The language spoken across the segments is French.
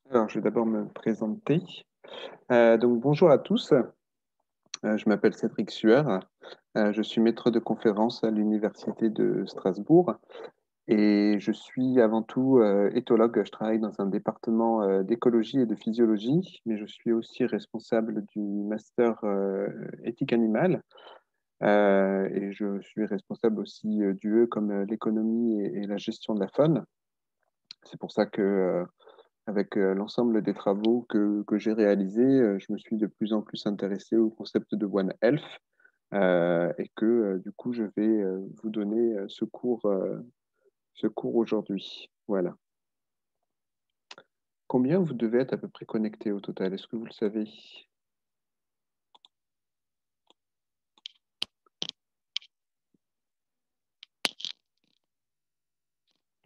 Alors, je vais d'abord me présenter. Donc, bonjour à tous. Je m'appelle Cédric Sueur. Je suis maître de conférence à l'Université de Strasbourg et je suis avant tout éthologue. Je travaille dans un département d'écologie et de physiologie, mais je suis aussi responsable du master éthique animale et je suis responsable aussi du E comme l'économie et la gestion de la faune. C'est pour ça que avec l'ensemble des travaux que j'ai réalisés, je me suis de plus en plus intéressé au concept de One Health et que du coup, je vais vous donner ce cours aujourd'hui. Voilà. Combien vous devez être à peu près connecté au total? Est-ce que vous le savez?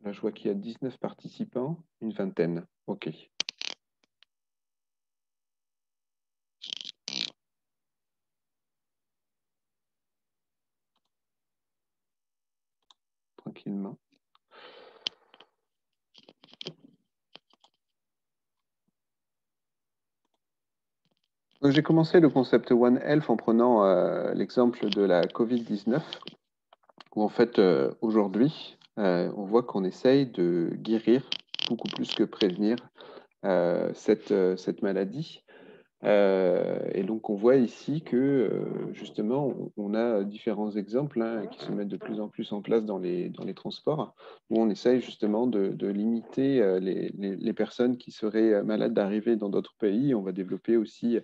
Là, je vois qu'il y a 19 participants, une vingtaine. OK, tranquillement. Donc, j'ai commencé le concept One Health en prenant l'exemple de la COVID-19, où en fait, aujourd'hui, on voit qu'on essaye de guérir beaucoup plus que prévenir cette maladie. Et donc, on voit ici que, justement, on a différents exemples hein, qui se mettent de plus en plus en place dans les transports, où on essaye justement de limiter les personnes qui seraient malades d'arriver dans d'autres pays. On va développer aussi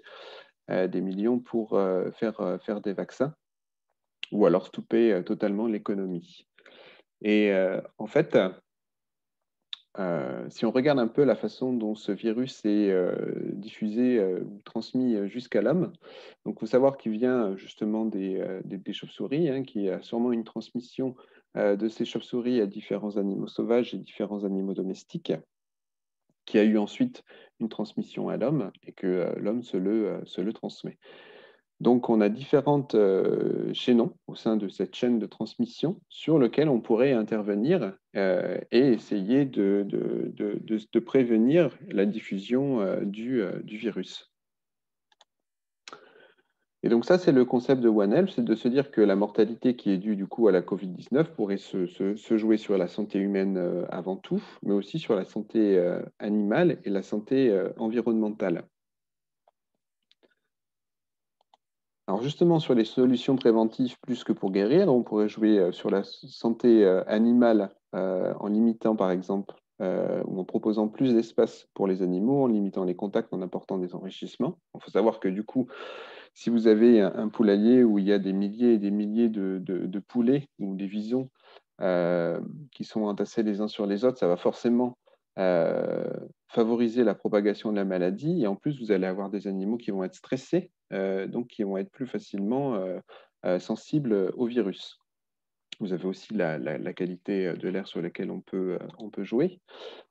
des millions pour faire des vaccins, ou alors stopper totalement l'économie. Et en fait, si on regarde un peu la façon dont ce virus est diffusé ou transmis jusqu'à l'homme, donc il faut savoir qu'il vient justement des chauves-souris, hein, qui a sûrement une transmission de ces chauves-souris à différents animaux sauvages et différents animaux domestiques, qui a eu ensuite une transmission à l'homme et que l'homme se le transmet. Donc, on a différents chaînons au sein de cette chaîne de transmission sur lequel on pourrait intervenir et essayer de prévenir la diffusion du virus. Et donc ça, c'est le concept de One Health, c'est de se dire que la mortalité qui est due du coup à la COVID-19 pourrait se jouer sur la santé humaine avant tout, mais aussi sur la santé animale et la santé environnementale. Alors justement, sur les solutions préventives plus que pour guérir, on pourrait jouer sur la santé animale en limitant par exemple ou en proposant plus d'espace pour les animaux, en limitant les contacts, en apportant des enrichissements. Il faut savoir que du coup, si vous avez un poulailler où il y a des milliers et des milliers de poulets ou des visons qui sont entassés les uns sur les autres, ça va forcément euh, favoriser la propagation de la maladie. Et en plus, vous allez avoir des animaux qui vont être stressés, donc qui vont être plus facilement sensibles au virus. Vous avez aussi la qualité de l'air sur laquelle on peut jouer.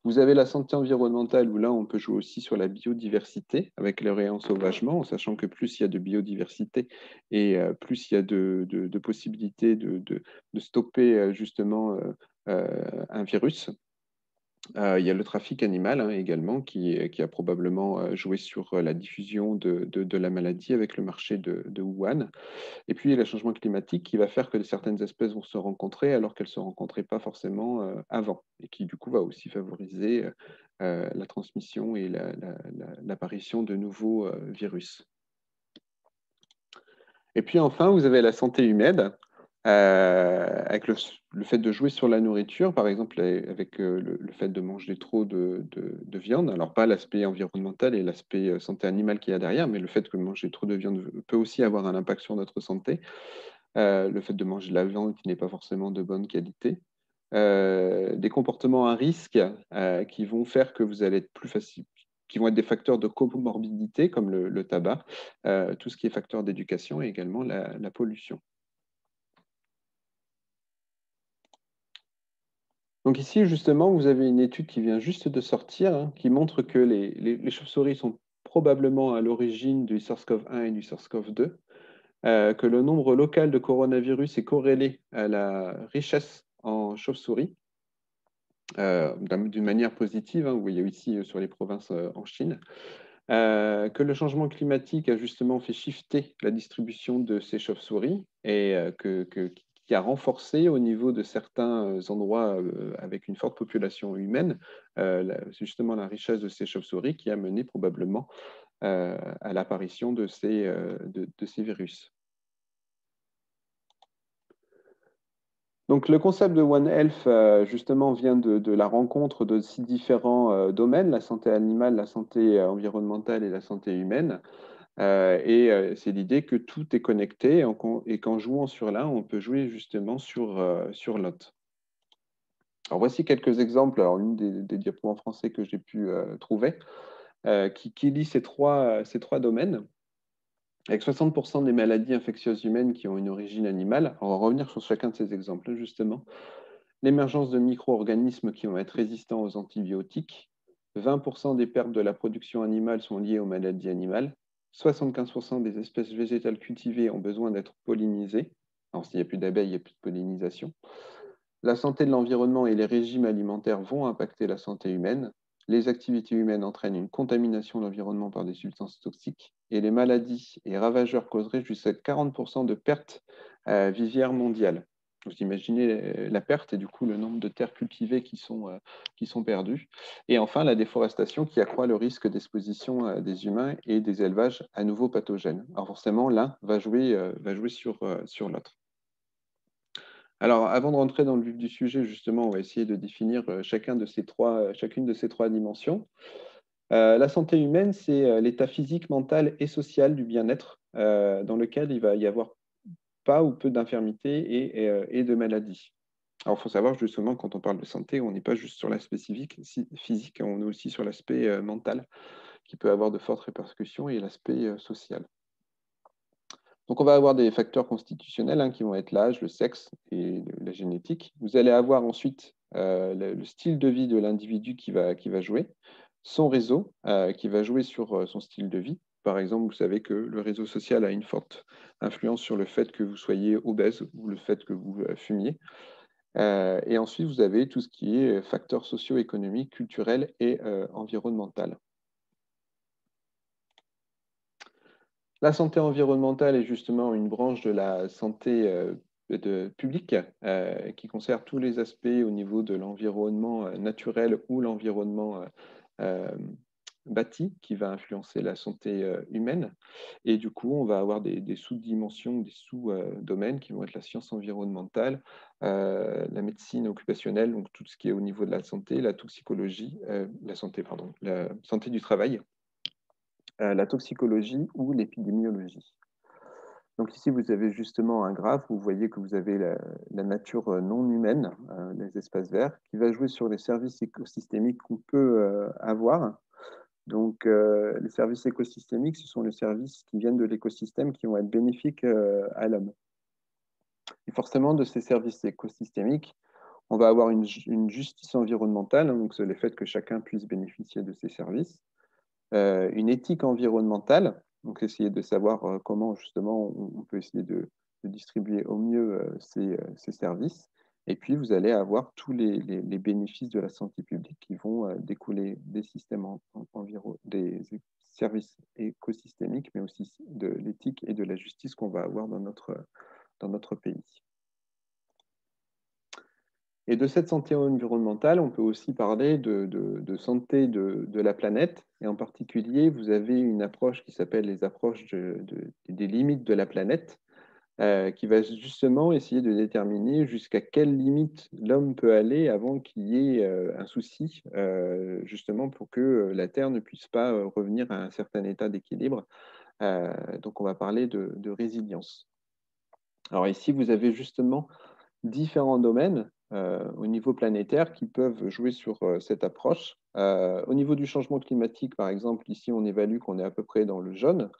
Vous avez la santé environnementale où là, on peut jouer aussi sur la biodiversité avec le réensauvagement, en sachant que plus il y a de biodiversité et plus il y a de possibilités de stopper justement un virus. Il y a le trafic animal hein, également qui a probablement joué sur la diffusion de la maladie avec le marché de Wuhan. Et puis, il y a le changement climatique qui va faire que certaines espèces vont se rencontrer alors qu'elles ne se rencontraient pas forcément avant, et qui, du coup, va aussi favoriser la transmission et l'apparition de nouveaux virus. Et puis, enfin, vous avez la santé humaine, avec le fait de jouer sur la nourriture, par exemple, avec le fait de manger trop de viande. Alors, pas l'aspect environnemental et l'aspect santé animale qu'il y a derrière, mais le fait que manger trop de viande peut aussi avoir un impact sur notre santé. Le fait de manger de la viande qui n'est pas forcément de bonne qualité, des comportements à risque qui vont faire que vous allez être plus facile, qui vont être des facteurs de comorbidité comme le tabac, tout ce qui est facteur d'éducation et également la pollution. Donc ici, justement, vous avez une étude qui vient juste de sortir, hein, qui montre que les chauves-souris sont probablement à l'origine du SARS-CoV-1 et du SARS-CoV-2, que le nombre local de coronavirus est corrélé à la richesse en chauves-souris, d'une manière positive, hein, vous voyez ici sur les provinces en Chine, que le changement climatique a justement fait shifter la distribution de ces chauves-souris et qui a renforcé au niveau de certains endroits avec une forte population humaine, c'est justement la richesse de ces chauves-souris qui a mené probablement à l'apparition de ces virus. Donc, le concept de One Health, justement, vient de la rencontre de six différents domaines, la santé animale, la santé environnementale et la santé humaine. C'est l'idée que tout est connecté et qu'en jouant sur l'un, on peut jouer justement sur l'autre. Alors, voici quelques exemples. Alors, l'une des diapos en français que j'ai pu trouver, qui lie ces trois domaines. Avec 60% des maladies infectieuses humaines qui ont une origine animale, on va revenir sur chacun de ces exemples, justement. L'émergence de micro-organismes qui vont être résistants aux antibiotiques. 20% des pertes de la production animale sont liées aux maladies animales. 75% des espèces végétales cultivées ont besoin d'être pollinisées. Alors, s'il n'y a plus d'abeilles, il n'y a plus de pollinisation. La santé de l'environnement et les régimes alimentaires vont impacter la santé humaine. Les activités humaines entraînent une contamination de l'environnement par des substances toxiques. Et les maladies et ravageurs causeraient jusqu'à 40% de pertes vivières mondiales. Vous imaginez la perte et du coup le nombre de terres cultivées qui sont perdues. Et enfin, la déforestation qui accroît le risque d'exposition des humains et des élevages à nouveaux pathogènes. Alors forcément, l'un va jouer sur l'autre. Alors, avant de rentrer dans le vif du sujet, justement, on va essayer de définir chacune de ces trois dimensions. La santé humaine, c'est l'état physique, mental et social du bien-être dans lequel il va y avoir pas ou peu d'infirmités et de maladies. Alors, il faut savoir justement, quand on parle de santé, on n'est pas juste sur l'aspect physique, on est aussi sur l'aspect mental, qui peut avoir de fortes répercussions, et l'aspect social. Donc, on va avoir des facteurs constitutionnels qui vont être l'âge, le sexe et la génétique. Vous allez avoir ensuite le style de vie de l'individu qui va jouer, son réseau qui va jouer sur son style de vie. Par exemple, vous savez que le réseau social a une forte influence sur le fait que vous soyez obèse ou le fait que vous fumiez. Et ensuite, vous avez tout ce qui est facteurs socio-économiques, culturels et environnemental. La santé environnementale est justement une branche de la santé publique qui concerne tous les aspects au niveau de l'environnement naturel ou l'environnement bâti qui va influencer la santé humaine. Et du coup, on va avoir des sous-dimensions, des sous-domaines qui vont être la science environnementale, la médecine occupationnelle, donc tout ce qui est au niveau de la santé, la toxicologie, la santé du travail, la toxicologie ou l'épidémiologie. Donc ici, vous avez justement un graphe où vous voyez que vous avez la nature non humaine, les espaces verts, qui va jouer sur les services écosystémiques qu'on peut avoir. Donc, les services écosystémiques, ce sont les services qui viennent de l'écosystème qui vont être bénéfiques à l'homme. Et forcément, de ces services écosystémiques, on va avoir une justice environnementale, donc c'est le fait que chacun puisse bénéficier de ces services, une éthique environnementale, donc essayer de savoir comment justement on peut essayer de distribuer au mieux ces services. Et puis, vous allez avoir tous les bénéfices de la santé publique qui vont découler des systèmes des services écosystémiques, mais aussi de l'éthique et de la justice qu'on va avoir dans notre pays. Et de cette santé environnementale, on peut aussi parler de santé de la planète. Et en particulier, vous avez une approche qui s'appelle les approches des limites de la planète, qui va justement essayer de déterminer jusqu'à quelle limite l'homme peut aller avant qu'il y ait un souci, justement pour que la Terre ne puisse pas revenir à un certain état d'équilibre. Donc, on va parler de résilience. Alors ici, vous avez justement différents domaines au niveau planétaire qui peuvent jouer sur cette approche. Au niveau du changement climatique, par exemple, ici, on évalue qu'on est à peu près dans le jaune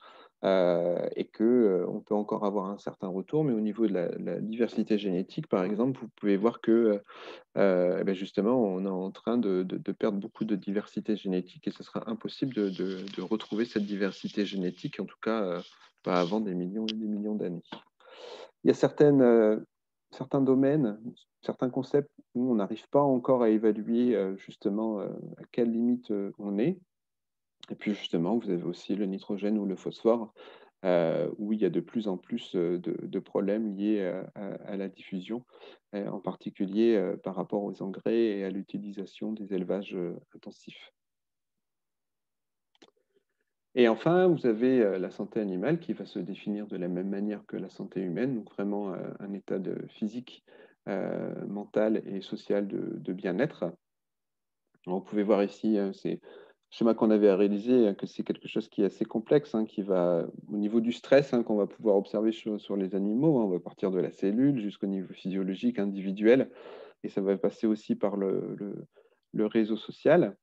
et qu'on peut encore avoir un certain retour, mais au niveau de la diversité génétique, par exemple, vous pouvez voir que justement, on est en train de perdre beaucoup de diversité génétique et ce sera impossible de retrouver cette diversité génétique, en tout cas pas avant des millions et des millions d'années. Il y a certaines certains domaines, certains concepts où on n'arrive pas encore à évaluer justement à quelle limite on est. Et puis justement, vous avez aussi le nitrogène ou le phosphore, où il y a de plus en plus de problèmes liés à la diffusion, en particulier par rapport aux engrais et à l'utilisation des élevages intensifs. Et enfin, vous avez la santé animale qui va se définir de la même manière que la santé humaine, donc vraiment un état de physique, mental et social de bien-être. Vous pouvez voir ici, c'est le schéma qu'on avait réalisé, que c'est quelque chose qui est assez complexe, qui va au niveau du stress, qu'on va pouvoir observer sur les animaux. On va partir de la cellule jusqu'au niveau physiologique, individuel, et ça va passer aussi par le réseau social.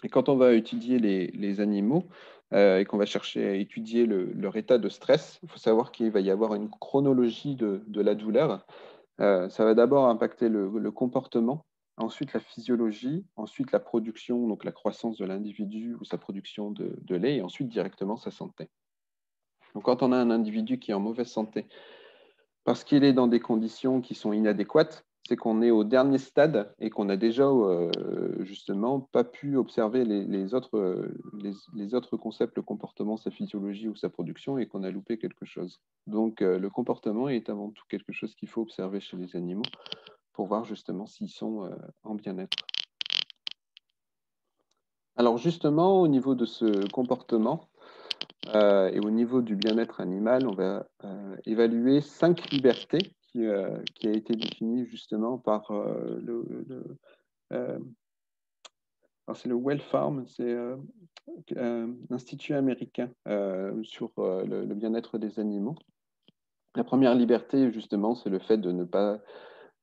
Et quand on va étudier les animaux et qu'on va chercher à étudier leur état de stress, il faut savoir qu'il va y avoir une chronologie de la douleur. Ça va d'abord impacter le comportement, ensuite la physiologie, ensuite la production, donc la croissance de l'individu ou sa production de lait, et ensuite directement sa santé. Donc quand on a un individu qui est en mauvaise santé, parce qu'il est dans des conditions qui sont inadéquates, c'est qu'on est au dernier stade et qu'on a déjà justement pas pu observer les autres concepts, le comportement, sa physiologie ou sa production, et qu'on a loupé quelque chose. Donc le comportement est avant tout quelque chose qu'il faut observer chez les animaux pour voir justement s'ils sont en bien-être. Alors justement, au niveau de ce comportement et au niveau du bien-être animal, on va évaluer 5 libertés qui a été définie justement par c'est le Well Farm, c'est l'Institut américain sur le bien-être des animaux. La première liberté, justement, c'est le fait de ne pas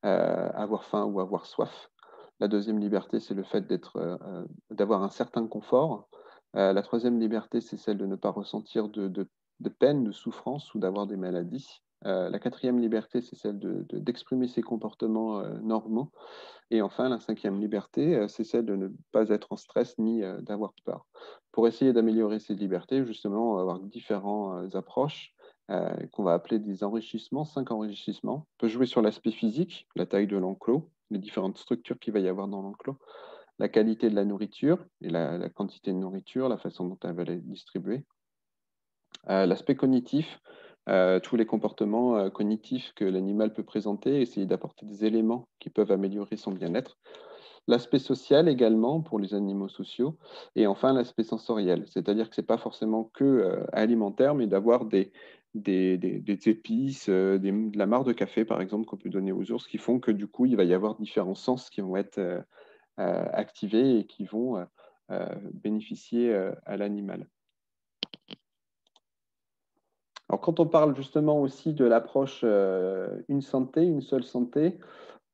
avoir faim ou avoir soif. La deuxième liberté, c'est le fait d'avoir un certain confort. La troisième liberté, c'est celle de ne pas ressentir de peine, de souffrance ou d'avoir des maladies. La quatrième liberté, c'est celle d'exprimer ses comportements normaux. Et enfin, la cinquième liberté, c'est celle de ne pas être en stress ni d'avoir peur. Pour essayer d'améliorer ces libertés, justement, on va avoir différentes approches qu'on va appeler des enrichissements, 5 enrichissements. On peut jouer sur l'aspect physique, la taille de l'enclos, les différentes structures qu'il va y avoir dans l'enclos, la qualité de la nourriture et la quantité de nourriture, la façon dont elle va être distribuée. L'aspect cognitif, tous les comportements cognitifs que l'animal peut présenter, essayer d'apporter des éléments qui peuvent améliorer son bien-être. L'aspect social également pour les animaux sociaux. Et enfin, l'aspect sensoriel, c'est-à-dire que ce n'est pas forcément que alimentaire, mais d'avoir des épices, de la marc de café, par exemple, qu'on peut donner aux ours, qui font que du coup, il va y avoir différents sens qui vont être activés et qui vont bénéficier à l'animal. Alors, quand on parle justement aussi de l'approche une santé, une seule santé,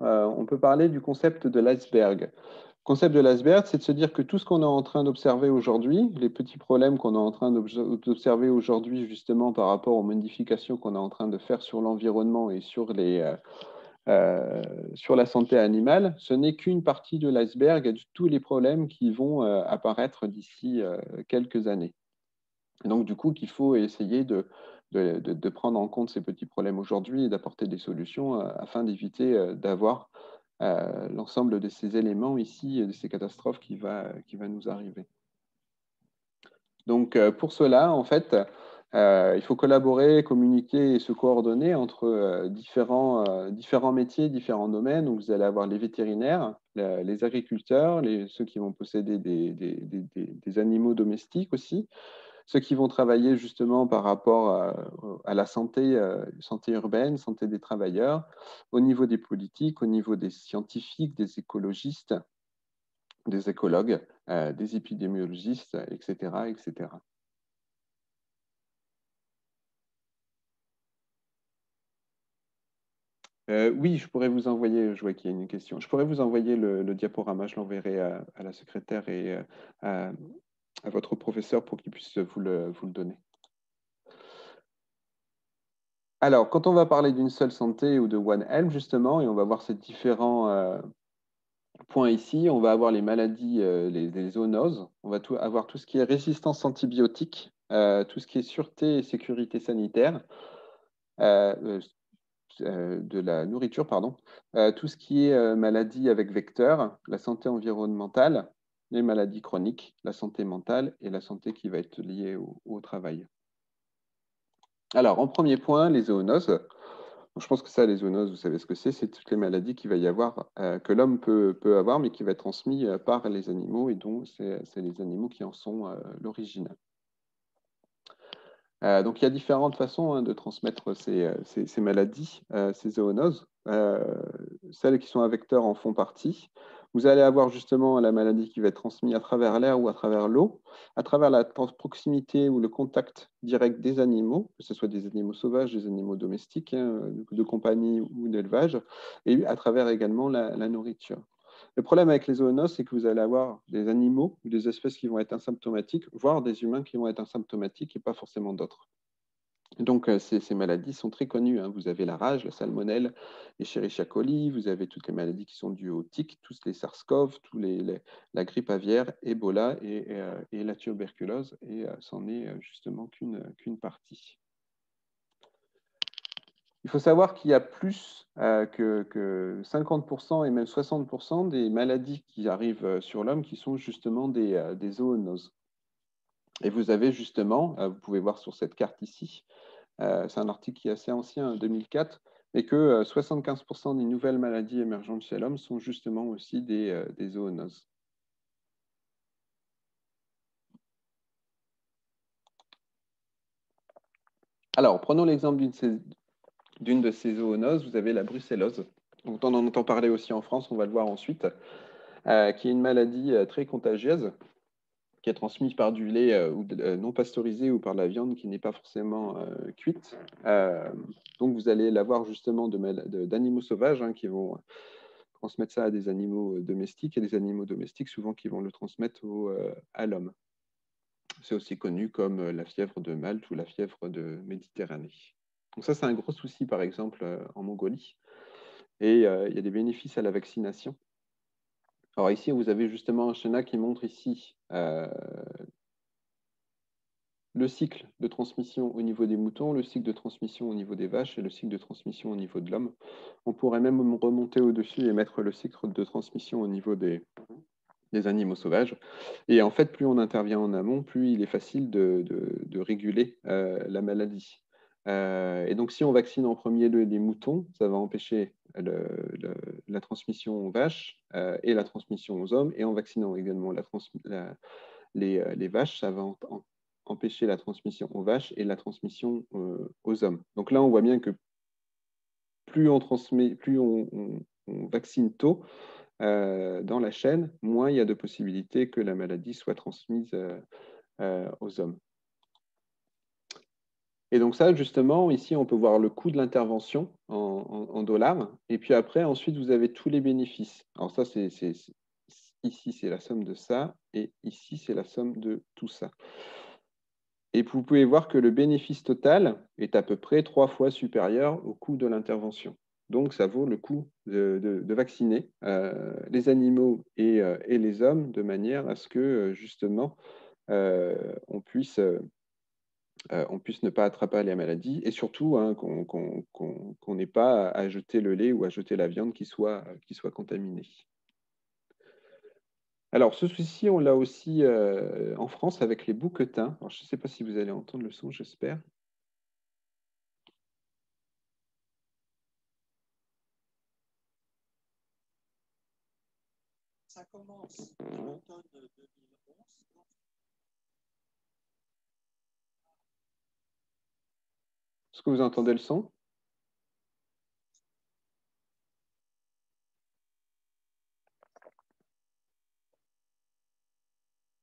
on peut parler du concept de l'iceberg. Le concept de l'iceberg, c'est de se dire que tout ce qu'on est en train d'observer aujourd'hui, les petits problèmes qu'on est en train d'observer aujourd'hui justement par rapport aux modifications qu'on est en train de faire sur l'environnement et sur la santé animale, ce n'est qu'une partie de l'iceberg et de tous les problèmes qui vont apparaître d'ici quelques années. Et donc, du coup, qu'il faut essayer de prendre en compte ces petits problèmes aujourd'hui et d'apporter des solutions afin d'éviter d'avoir l'ensemble de ces éléments ici, de ces catastrophes qui va nous arriver. Donc, pour cela, en fait, il faut collaborer, communiquer et se coordonner entre différents métiers, différents domaines. Donc, vous allez avoir les vétérinaires, les agriculteurs, ceux qui vont posséder des animaux domestiques aussi, ceux qui vont travailler justement par rapport à la santé urbaine, santé des travailleurs, au niveau des politiques, au niveau des scientifiques, des écologistes, des écologues, des épidémiologistes, etc., etc. Oui, je pourrais vous envoyer, je vois qu'il y a une question, je pourrais vous envoyer le diaporama, je l'enverrai à la secrétaire et à votre professeur pour qu'il puisse vous le donner. Alors, quand on va parler d'une seule santé ou de One Health, justement, et on va voir ces différents points ici, on va avoir les maladies, les zoonoses, on va avoir tout ce qui est résistance antibiotique, tout ce qui est sûreté et sécurité sanitaire, de la nourriture, pardon, tout ce qui est maladie avec vecteur, la santé environnementale, les maladies chroniques, la santé mentale et la santé qui va être liée au travail. Alors, en premier point, les zoonoses. Je pense que ça, les zoonoses, vous savez ce que c'est toutes les maladies qu'il va y avoir, que l'homme peut avoir, mais qui va être transmis par les animaux, et dont c'est les animaux qui en sont l'origine. Donc, il y a différentes façons de transmettre ces maladies, ces zoonoses. Celles qui sont à vecteur en font partie. Vous allez avoir justement la maladie qui va être transmise à travers l'air ou à travers l'eau, à travers la proximité ou le contact direct des animaux, que ce soit des animaux sauvages, des animaux domestiques, de compagnie ou d'élevage, et à travers également la nourriture. Le problème avec les zoonoses, c'est que vous allez avoir des animaux ou des espèces qui vont être asymptomatiques, voire des humains qui vont être asymptomatiques et pas forcément d'autres. Donc, ces maladies sont très connues. Vous avez la rage, la salmonelle, Escherichia coli, vous avez toutes les maladies qui sont dues aux tiques, tous les SARS-CoV, la grippe aviaire, Ebola et la tuberculose, et c'en est justement qu'une partie. Il faut savoir qu'il y a plus que 50% et même 60% des maladies qui arrivent sur l'homme qui sont justement des zoonoses. Et vous avez justement, vous pouvez voir sur cette carte ici, c'est un article qui est assez ancien, 2004, mais que 75% des nouvelles maladies émergentes chez l'homme sont justement aussi des zoonoses. Alors, prenons l'exemple d'une de ces zoonoses, vous avez la brucellose. Donc, on en entend parler aussi en France, on va le voir ensuite, qui est une maladie très contagieuse, qui est transmise par du lait non pasteurisé ou par la viande qui n'est pas forcément cuite. Donc, vous allez l'avoir justement d'animaux sauvages qui vont transmettre ça à des animaux domestiques, et des animaux domestiques souvent qui vont le transmettre à l'homme. C'est aussi connu comme la fièvre de Malte ou la fièvre de Méditerranée. Donc ça, c'est un gros souci, par exemple, en Mongolie. Et il y a des bénéfices à la vaccination. Alors ici, vous avez justement un schéma qui montre ici le cycle de transmission au niveau des moutons, le cycle de transmission au niveau des vaches et le cycle de transmission au niveau de l'homme. On pourrait même remonter au-dessus et mettre le cycle de transmission au niveau des animaux sauvages. Et en fait, plus on intervient en amont, plus il est facile de réguler la maladie. Et donc, si on vaccine en premier lieu les moutons, ça va empêcher la transmission aux vaches et la transmission aux hommes. Et en vaccinant également les vaches, ça va empêcher la transmission aux vaches et la transmission aux hommes. Donc là, on voit bien que plus on vaccine tôt dans la chaîne, moins il y a de possibilités que la maladie soit transmise aux hommes. Et donc ça, justement, ici, on peut voir le coût de l'intervention en dollars. Et puis après, ensuite, vous avez tous les bénéfices. Alors ça, ici, c'est la somme de ça. Et ici, c'est la somme de tout ça. Et vous pouvez voir que le bénéfice total est à peu près 3 fois supérieur au coût de l'intervention. Donc, ça vaut le coup de vacciner les animaux et les hommes de manière à ce que, justement, on puisse ne pas attraper la maladie et surtout qu'on n'ait pas à jeter le lait ou à jeter la viande qui soit contaminée. Alors, ce souci, on l'a aussi en France avec les bouquetins. Alors, je ne sais pas si vous allez entendre le son, j'espère. Ça commence à l'automne 2011. Est-ce que vous entendez le son?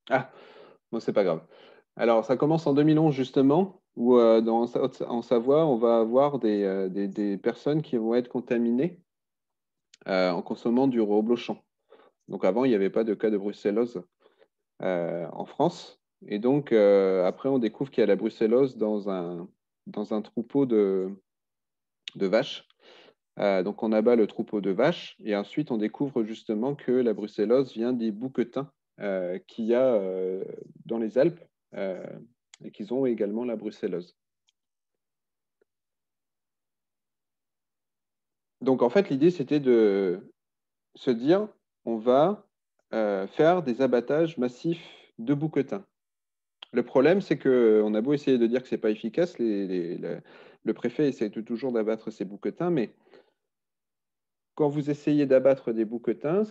Ah, bon, c'est pas grave. Alors, ça commence en 2011, justement, où en Savoie, on va avoir des personnes qui vont être contaminées en consommant du reblochon. Donc, avant, il n'y avait pas de cas de brucellose en France. Et donc, après, on découvre qu'il y a la brucellose dans un troupeau de vaches. Donc, on abat le troupeau de vaches et ensuite, on découvre justement que la brucellose vient des bouquetins qu'il y a dans les Alpes et qu'ils ont également la brucellose. Donc, en fait, l'idée, c'était de se dire, on va faire des abattages massifs de bouquetins. Le problème, c'est qu'on a beau essayer de dire que ce n'est pas efficace, le préfet essaie toujours d'abattre ces bouquetins, mais quand vous essayez d'abattre des bouquetins,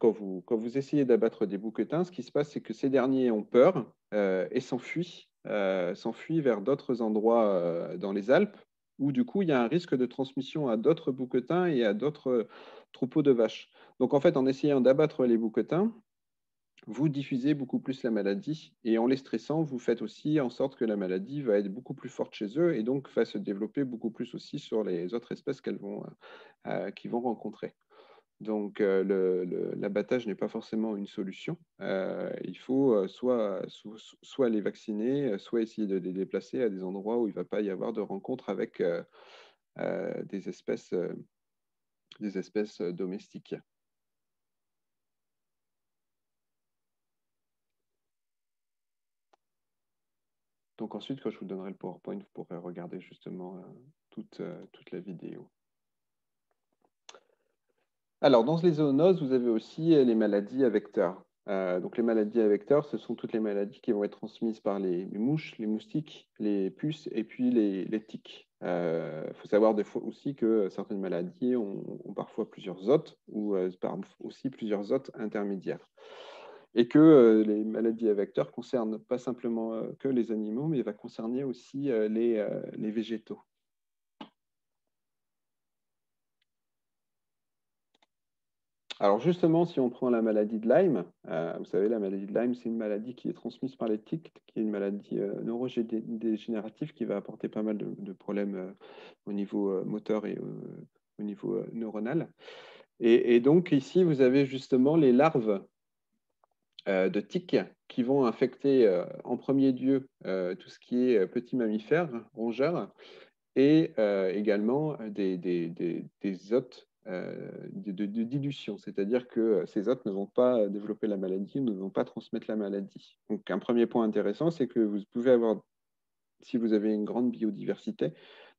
quand vous essayez d'abattre des bouquetins, ce qui se passe, c'est que ces derniers ont peur et s'enfuient vers d'autres endroits dans les Alpes, où du coup, il y a un risque de transmission à d'autres bouquetins et à d'autres troupeaux de vaches. Donc en fait, en essayant d'abattre les bouquetins, vous diffusez beaucoup plus la maladie et en les stressant, vous faites aussi en sorte que la maladie va être beaucoup plus forte chez eux et donc va se développer beaucoup plus aussi sur les autres espèces qu'ils vont rencontrer. Donc l'abattage n'est pas forcément une solution. Il faut soit les vacciner, soit essayer de les déplacer à des endroits où il ne va pas y avoir de rencontre avec des espèces domestiques. Donc ensuite, quand je vous donnerai le PowerPoint, vous pourrez regarder justement toute la vidéo. Alors, dans les zoonoses, vous avez aussi les maladies à vecteurs. Donc, les maladies à vecteurs, ce sont toutes les maladies qui vont être transmises par les mouches, les moustiques, les puces et puis les tiques. Il faut savoir des fois aussi que certaines maladies ont parfois plusieurs hôtes ou aussi plusieurs hôtes intermédiaires. Et que les maladies à vecteurs ne concernent pas simplement que les animaux, mais va concerner aussi les végétaux. Alors justement, si on prend la maladie de Lyme, vous savez, la maladie de Lyme, c'est une maladie qui est transmise par les tiques, qui est une maladie neurodégénérative qui va apporter pas mal de problèmes au niveau moteur et au niveau neuronal. Et donc ici, vous avez justement les larves de tiques qui vont infecter en premier lieu tout ce qui est petits mammifères, rongeurs, et également des hôtes de dilution, c'est-à-dire que ces hôtes ne vont pas développer la maladie, ne vont pas transmettre la maladie. Donc un premier point intéressant, c'est que vous pouvez avoir, si vous avez une grande biodiversité,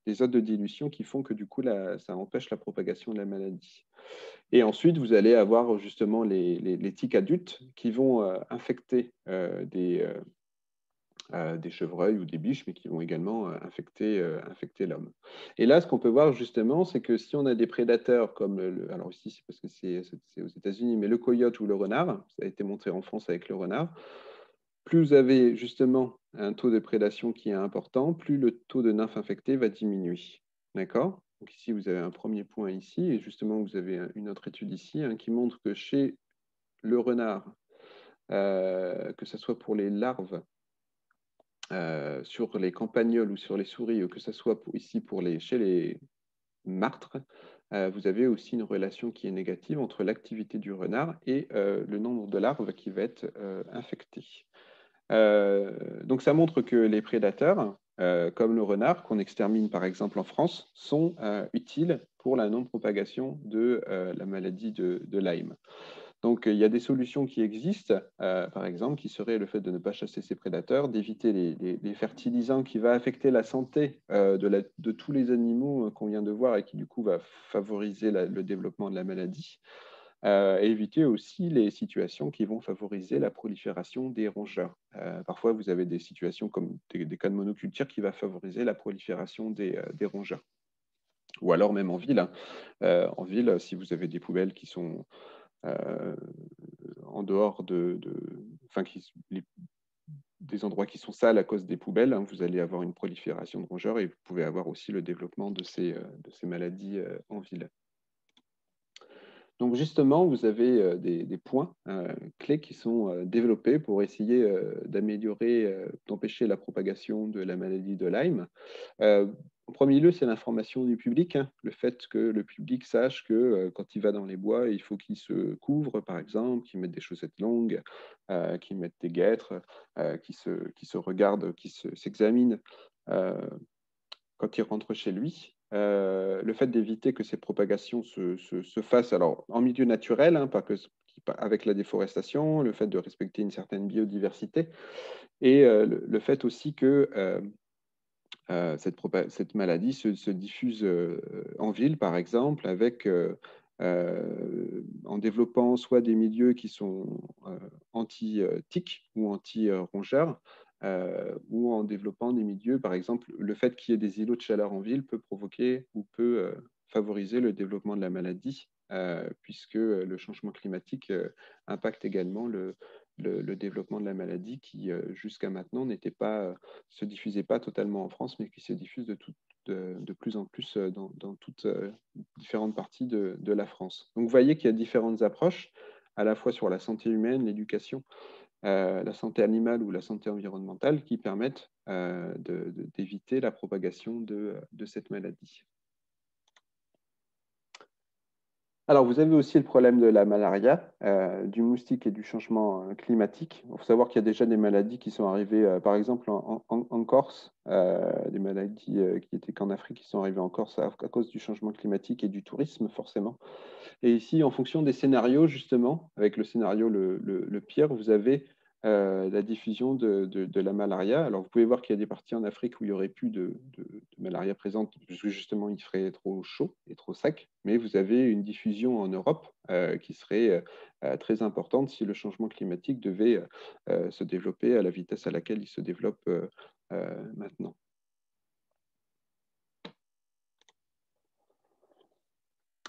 des hôtes de dilution qui font que du coup, ça empêche la propagation de la maladie. Et ensuite, vous allez avoir justement les tiques adultes qui vont infecter des chevreuils ou des biches, mais qui vont également infecter l'homme. Et là, ce qu'on peut voir justement, c'est que si on a des prédateurs comme alors ici, c'est parce que c'est aux États-Unis, mais le coyote ou le renard, ça a été montré en France avec le renard, plus vous avez justement un taux de prédation qui est important, plus le taux de nymphes infectées va diminuer. D'accord? Donc ici, vous avez un premier point ici, et justement, vous avez une autre étude ici qui montre que chez le renard, que ce soit pour les larves, sur les campagnols ou sur les souris, ou que ce soit ici chez les martres, vous avez aussi une relation qui est négative entre l'activité du renard et le nombre de larves qui va être infecté. Donc ça montre que les prédateurs, comme le renard, qu'on extermine par exemple en France, sont utiles pour la non-propagation de la maladie de Lyme. Donc, il y a des solutions qui existent, par exemple, qui seraient le fait de ne pas chasser ces prédateurs, d'éviter les fertilisants qui vont affecter la santé de tous les animaux qu'on vient de voir et qui, du coup, va favoriser le développement de la maladie, et éviter aussi les situations qui vont favoriser la prolifération des rongeurs. Parfois, vous avez des situations comme des cas de monoculture qui va favoriser la prolifération des rongeurs. Ou alors même en ville. En ville, si vous avez des poubelles qui sont en dehors des endroits qui sont sales à cause des poubelles, vous allez avoir une prolifération de rongeurs et vous pouvez avoir aussi le développement de ces maladies en ville. Donc justement, vous avez des points clés qui sont développés pour essayer d'améliorer, d'empêcher la propagation de la maladie de Lyme. En premier lieu, c'est l'information du public, le fait que le public sache que quand il va dans les bois, il faut qu'il se couvre, par exemple, qu'il mette des chaussettes longues, qu'il mette des guêtres, qu'il se regarde, qu'il s'examine quand il rentre chez lui. Le fait d'éviter que ces propagations se fassent alors, en milieu naturel, avec la déforestation, le fait de respecter une certaine biodiversité, et le fait aussi que cette maladie se diffuse en ville, par exemple, avec, en développant soit des milieux qui sont anti-tiques ou anti-rongeurs, ou en développant des milieux, par exemple, le fait qu'il y ait des îlots de chaleur en ville peut provoquer ou peut favoriser le développement de la maladie, puisque le changement climatique impacte également le développement de la maladie qui, jusqu'à maintenant, se diffusait pas totalement en France, mais qui se diffuse de plus en plus dans toutes différentes parties de la France. Donc, vous voyez qu'il y a différentes approches, à la fois sur la santé humaine, l'éducation, la santé animale ou la santé environnementale, qui permettent d'éviter la propagation de cette maladie. Alors, vous avez aussi le problème de la malaria, du moustique et du changement climatique. Il faut savoir qu'il y a déjà des maladies qui sont arrivées, par exemple, en Corse, des maladies qui étaient qu'en Afrique, qui sont arrivées en Corse à cause du changement climatique et du tourisme, forcément. Et ici, en fonction des scénarios, justement, avec le scénario le pire, vous avez la diffusion de la malaria. Alors, vous pouvez voir qu'il y a des parties en Afrique où il n'y aurait plus de malaria présente, parce que justement, il ferait trop chaud et trop sec. Mais vous avez une diffusion en Europe qui serait très importante si le changement climatique devait se développer à la vitesse à laquelle il se développe maintenant.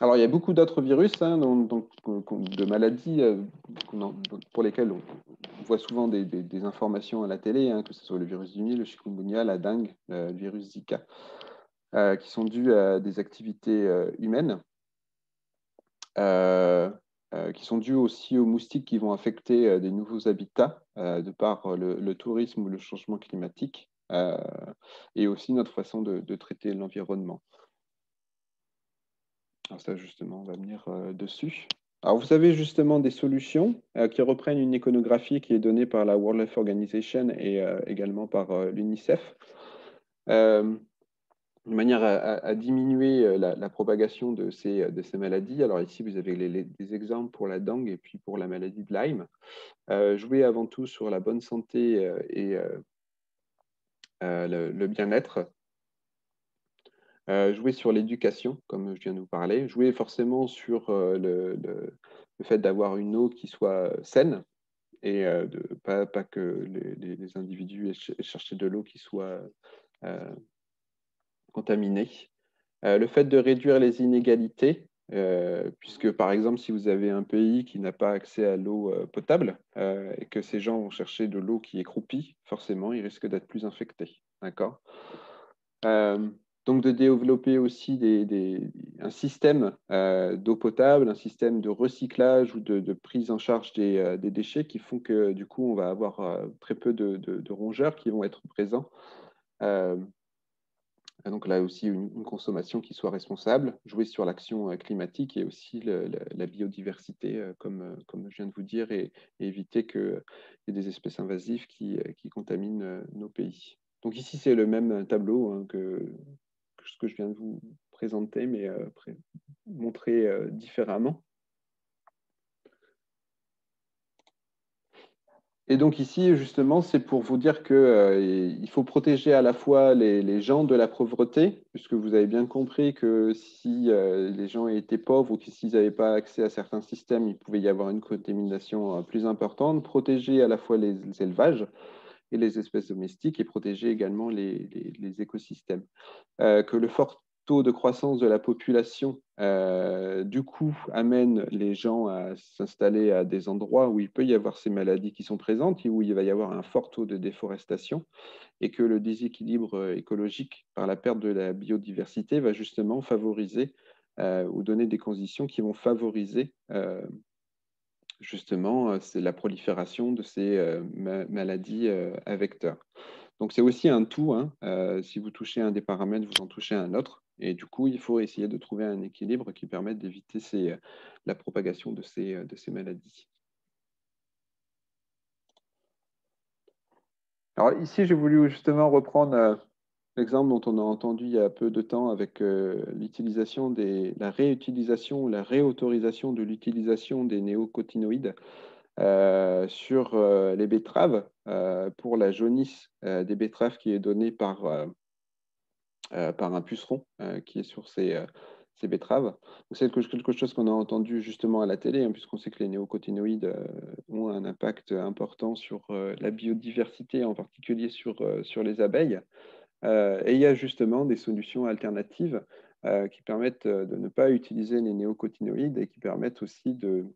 Alors, il y a beaucoup d'autres virus de maladies pour lesquelles on voit souvent des informations à la télé, hein, que ce soit le virus du Nil, le chikungunya, la dengue, le virus Zika, qui sont dus à des activités humaines, qui sont dus aussi aux moustiques qui vont affecter des nouveaux habitats de par le tourisme ou le changement climatique, et aussi notre façon de traiter l'environnement. Alors ça, justement, on va venir dessus. Alors, vous avez justement des solutions qui reprennent une iconographie qui est donnée par la World Health Organization et également par l'UNICEF, de manière à diminuer la propagation de ces maladies. Alors ici, vous avez des exemples pour la dengue et puis pour la maladie de Lyme. Jouer avant tout sur la bonne santé et le bien-être. Jouer sur l'éducation, comme je viens de vous parler, jouer forcément sur le fait d'avoir une eau qui soit saine et pas que les individus aient cherché de l'eau qui soit contaminée. Le fait de réduire les inégalités, puisque par exemple, si vous avez un pays qui n'a pas accès à l'eau potable et que ces gens vont chercher de l'eau qui est croupie, forcément, ils risquent d'être plus infectés. D'accord ? Donc, de développer aussi un système d'eau potable, un système de recyclage ou de prise en charge des déchets qui font que, du coup, on va avoir très peu de rongeurs qui vont être présents. Donc, là aussi, une consommation qui soit responsable, jouer sur l'action climatique et aussi la biodiversité, comme je viens de vous dire, et éviter qu'il y ait des espèces invasives qui contaminent nos pays. Donc, ici, c'est le même tableau hein, que ce que je viens de vous présenter, mais montré différemment. Et donc ici, justement, c'est pour vous dire qu'il faut protéger à la fois les gens de la pauvreté, puisque vous avez bien compris que si les gens étaient pauvres ou que s'ils n'avaient pas accès à certains systèmes, il pouvait y avoir une contamination plus importante. Protéger à la fois les élevages et les espèces domestiques et protéger également les écosystèmes. Que le fort taux de croissance de la population, du coup, amène les gens à s'installer à des endroits où il peut y avoir ces maladies qui sont présentes et où il va y avoir un fort taux de déforestation et que le déséquilibre écologique par la perte de la biodiversité va justement favoriser ou donner des conditions qui vont favoriser justement c'est la prolifération de ces maladies à vecteurs. Donc, c'est aussi un tout. Hein. Si vous touchez un des paramètres, vous en touchez un autre. Et du coup, il faut essayer de trouver un équilibre qui permette d'éviter la propagation de ces maladies. Alors ici, j'ai voulu justement reprendre l'exemple dont on a entendu il y a peu de temps avec la réutilisation ou la réautorisation de l'utilisation des néocotinoïdes sur les betteraves pour la jaunisse des betteraves qui est donnée par par un puceron qui est sur ces betteraves. C'est quelque chose qu'on a entendu justement à la télé, hein, puisqu'on sait que les néocotinoïdes ont un impact important sur la biodiversité, en particulier sur les abeilles. Et il y a justement des solutions alternatives qui permettent de ne pas utiliser les néocotinoïdes et qui permettent aussi de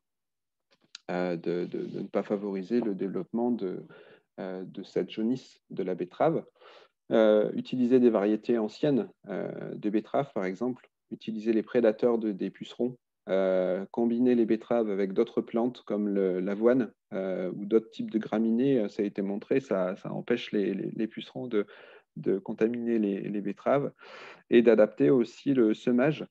ne pas favoriser le développement de cette jaunisse de la betterave. Utiliser des variétés anciennes de betteraves, par exemple, utiliser les prédateurs des pucerons, combiner les betteraves avec d'autres plantes comme l'avoine ou d'autres types de graminées, ça a été montré, ça empêche les pucerons de contaminer les betteraves et d'adapter aussi le semage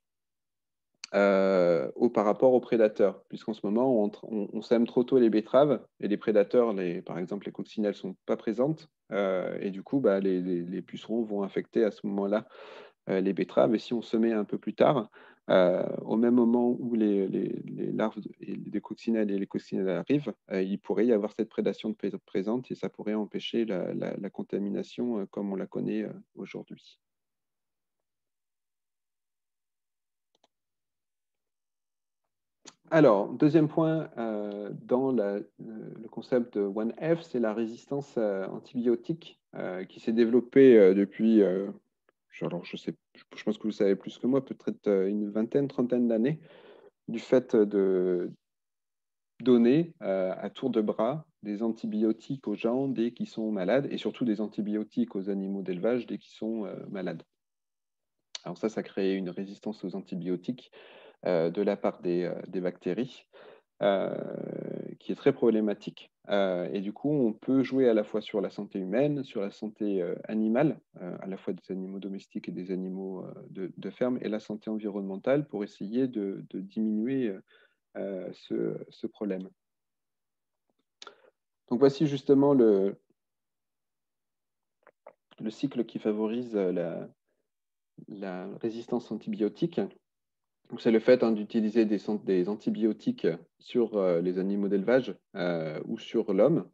par rapport aux prédateurs, puisqu'en ce moment, on sème trop tôt les betteraves et les prédateurs, par exemple les coccinelles, ne sont pas présentes. Et du coup, bah, les pucerons vont infecter à ce moment-là les betteraves. Et si on semait un peu plus tard, au même moment où les larves des coccinelles et les coccinelles arrivent, il pourrait y avoir cette prédation présente et ça pourrait empêcher la contamination comme on la connaît aujourd'hui. Alors, deuxième point dans le concept de One F, c'est la résistance antibiotique qui s'est développée depuis, alors je pense que vous savez plus que moi, peut-être une vingtaine, trentaine d'années, du fait de donner à tour de bras des antibiotiques aux gens dès qu'ils sont malades et surtout des antibiotiques aux animaux d'élevage dès qu'ils sont malades. Alors ça crée une résistance aux antibiotiques de la part des bactéries. Qui est très problématique. Et du coup, on peut jouer à la fois sur la santé humaine, sur la santé animale, à la fois des animaux domestiques et des animaux de ferme, et la santé environnementale pour essayer de diminuer ce problème. Donc voici justement le cycle qui favorise la résistance antibiotique. C'est le fait d'utiliser des antibiotiques sur les animaux d'élevage ou sur l'homme.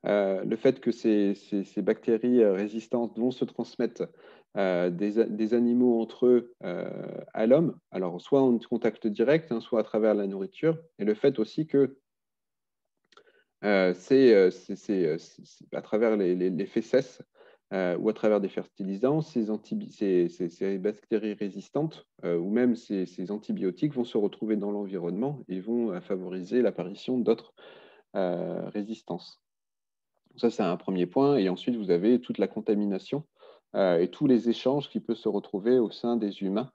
Le fait que ces bactéries résistantes vont se transmettre des animaux entre eux à l'homme, alors soit en contact direct, hein, soit à travers la nourriture, et le fait aussi que c'est à travers les fesses ou à travers des fertilisants, ces bactéries résistantes ou même ces antibiotiques vont se retrouver dans l'environnement et vont favoriser l'apparition d'autres résistances. Ça, c'est un premier point. Et ensuite, vous avez toute la contamination et tous les échanges qui peuvent se retrouver au sein des humains,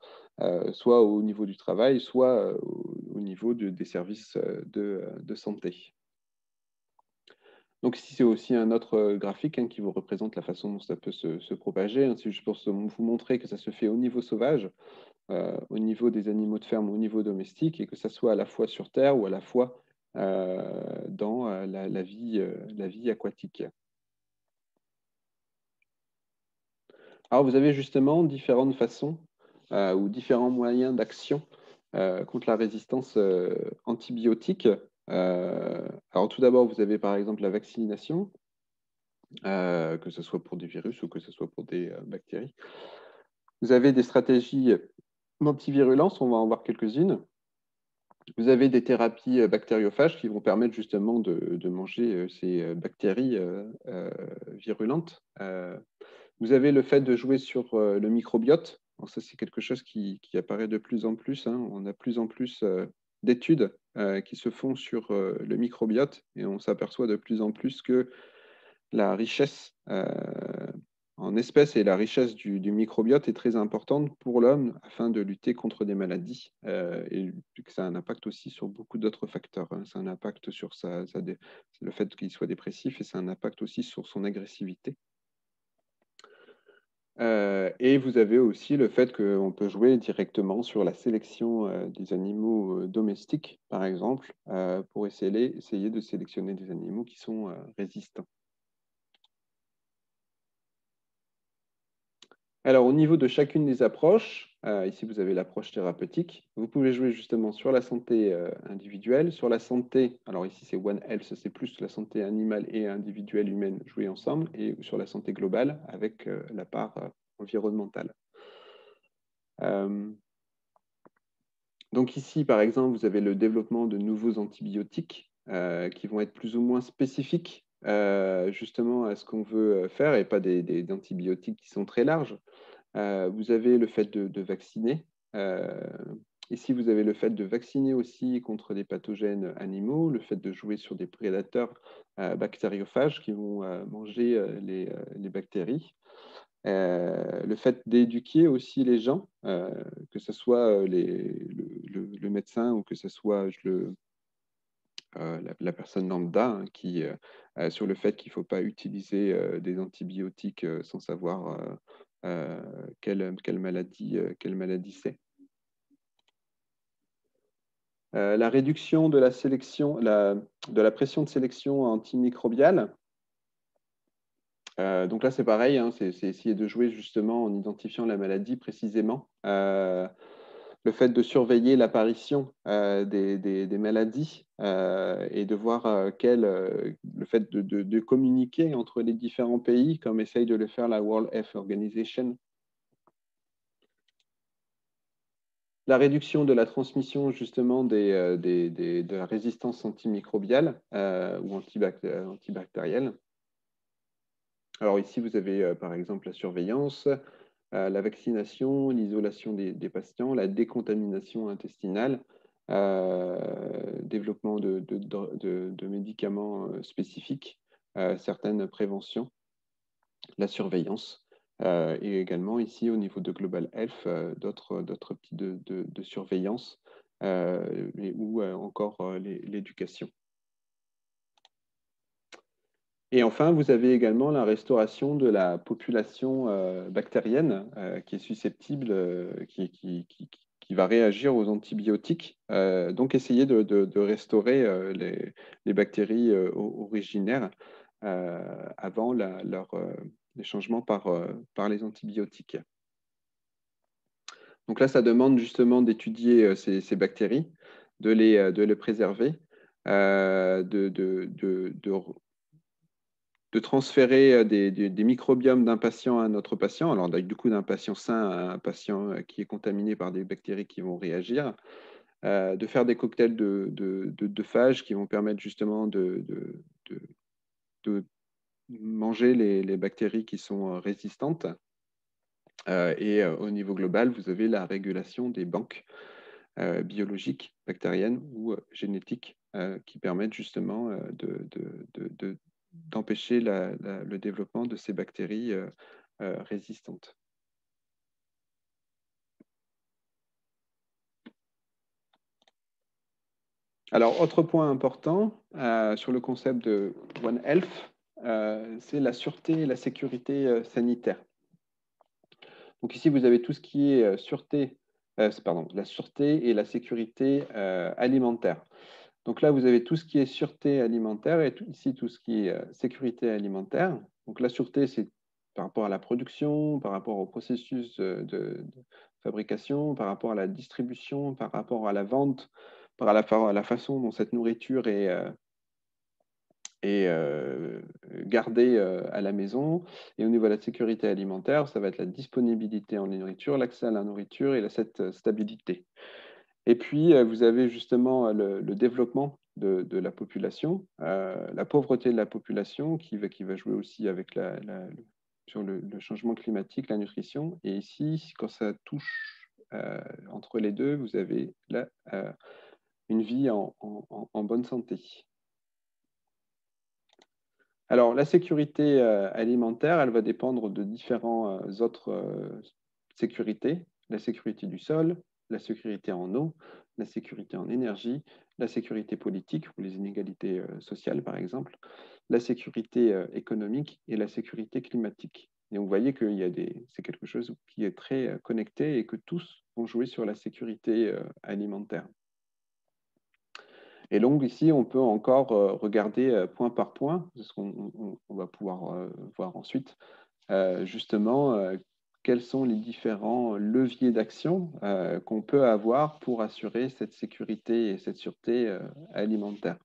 soit au niveau du travail, soit au niveau des services de santé. Donc ici, c'est aussi un autre graphique hein, qui vous représente la façon dont ça peut se propager. Hein. C'est juste pour vous montrer que ça se fait au niveau sauvage, au niveau des animaux de ferme, au niveau domestique, et que ça soit à la fois sur Terre ou à la fois dans la vie aquatique. Alors, vous avez justement différentes façons ou différents moyens d'action contre la résistance antibiotique. Alors, tout d'abord, vous avez par exemple la vaccination, que ce soit pour des virus ou que ce soit pour des bactéries. Vous avez des stratégies d'antivirulence, on va en voir quelques-unes. Vous avez des thérapies bactériophages qui vont permettre justement de manger ces bactéries virulentes. Vous avez le fait de jouer sur le microbiote. Alors ça, c'est quelque chose qui apparaît de plus en plus. Hein. On a de plus en plus d'études qui se font sur le microbiote et on s'aperçoit de plus en plus que la richesse en espèces et la richesse du microbiote est très importante pour l'homme afin de lutter contre des maladies et que ça a un impact aussi sur beaucoup d'autres facteurs. Hein. Ça a un impact sur le fait qu'il soit dépressif et ça a un impact aussi sur son agressivité. Et vous avez aussi le fait qu'on peut jouer directement sur la sélection des animaux domestiques, par exemple, pour essayer de sélectionner des animaux qui sont résistants. Alors, au niveau de chacune des approches, ici vous avez l'approche thérapeutique, vous pouvez jouer justement sur la santé individuelle, sur la santé, alors ici c'est One Health, c'est plus la santé animale et individuelle humaine jouées ensemble, et sur la santé globale avec la part environnementale. Donc ici, par exemple, vous avez le développement de nouveaux antibiotiques qui vont être plus ou moins spécifiques justement à ce qu'on veut faire et pas des antibiotiques qui sont très larges. Vous avez le fait de vacciner. Ici, vous avez le fait de vacciner aussi contre des pathogènes animaux, le fait de jouer sur des prédateurs bactériophages qui vont manger les bactéries. Le fait d'éduquer aussi les gens, que ce soit le médecin ou que ce soit la personne lambda hein, sur le fait qu'il ne faut pas utiliser des antibiotiques sans savoir quelle maladie c'est. La réduction de la sélection, de la pression de sélection antimicrobiale. Donc là, c'est pareil, hein, c'est essayer de jouer justement en identifiant la maladie précisément. Le fait de surveiller l'apparition des maladies et de voir le fait de communiquer entre les différents pays, comme essaye de le faire la World Health Organization. La réduction de la transmission justement de la résistance antimicrobiale ou antibactérielle. Alors ici, vous avez par exemple la surveillance, la vaccination, l'isolation des patients, la décontamination intestinale, développement de médicaments spécifiques, certaines préventions, la surveillance. Et également ici au niveau de Global Health, d'autres types de surveillance ou encore l'éducation. Et enfin, vous avez également la restauration de la population bactérienne qui est susceptible, qui va réagir aux antibiotiques. Donc, essayer de restaurer les bactéries originaires avant les changements par les antibiotiques. Donc là, ça demande justement d'étudier ces bactéries, de les préserver, de transférer des microbiomes d'un patient à un autre patient, alors du coup d'un patient sain à un patient qui est contaminé par des bactéries qui vont réagir, de faire des cocktails de phages qui vont permettre justement de manger les bactéries qui sont résistantes. Et au niveau global, vous avez la régulation des banques biologiques, bactériennes ou génétiques qui permettent justement d'empêcher le développement de ces bactéries résistantes. Alors, autre point important sur le concept de One Health, c'est la sûreté et la sécurité sanitaire. Donc ici, vous avez tout ce qui est la sûreté et la sécurité alimentaire. Donc là, vous avez tout ce qui est sûreté alimentaire et ici tout ce qui est sécurité alimentaire. Donc la sûreté, c'est par rapport à la production, par rapport au processus de fabrication, par rapport à la distribution, par rapport à la vente, par rapport à la façon dont cette nourriture est gardée à la maison. Et au niveau de la sécurité alimentaire, ça va être la disponibilité en nourriture, l'accès à la nourriture et cette stabilité. Et puis, vous avez justement le développement de la population, la pauvreté de la population qui va jouer aussi avec sur le changement climatique, la nutrition. Et ici, quand ça touche entre les deux, vous avez là, une vie en bonne santé. Alors, la sécurité alimentaire, elle va dépendre de différentes autres sécurités. La sécurité du sol, la sécurité en eau, la sécurité en énergie, la sécurité politique ou les inégalités sociales, par exemple, la sécurité économique et la sécurité climatique. Et vous voyez que c'est quelque chose qui est très connecté et que tous vont jouer sur la sécurité alimentaire. Et donc ici, on peut encore regarder point par point, ce qu'on va pouvoir voir ensuite, justement, quels sont les différents leviers d'action qu'on peut avoir pour assurer cette sécurité et cette sûreté alimentaire.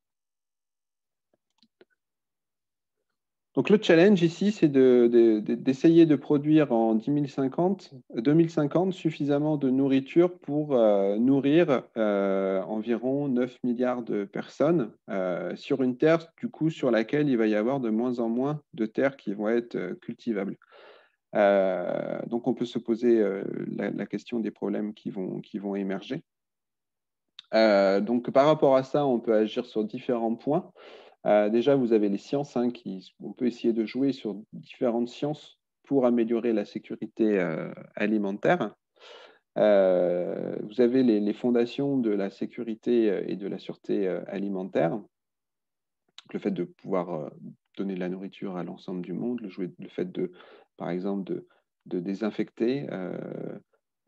Donc, le challenge ici, c'est d'essayer de produire en 2050 suffisamment de nourriture pour nourrir environ 9 milliards de personnes sur une terre, du coup, sur laquelle il va y avoir de moins en moins de terres qui vont être cultivables. Donc, on peut se poser la question des problèmes qui vont émerger. Donc, par rapport à ça, on peut agir sur différents points. Déjà, vous avez les sciences, hein, on peut essayer de jouer sur différentes sciences pour améliorer la sécurité alimentaire. Vous avez les fondations de la sécurité et de la sûreté alimentaire. Donc, le fait de pouvoir donner de la nourriture à l'ensemble du monde, le fait par exemple, de désinfecter,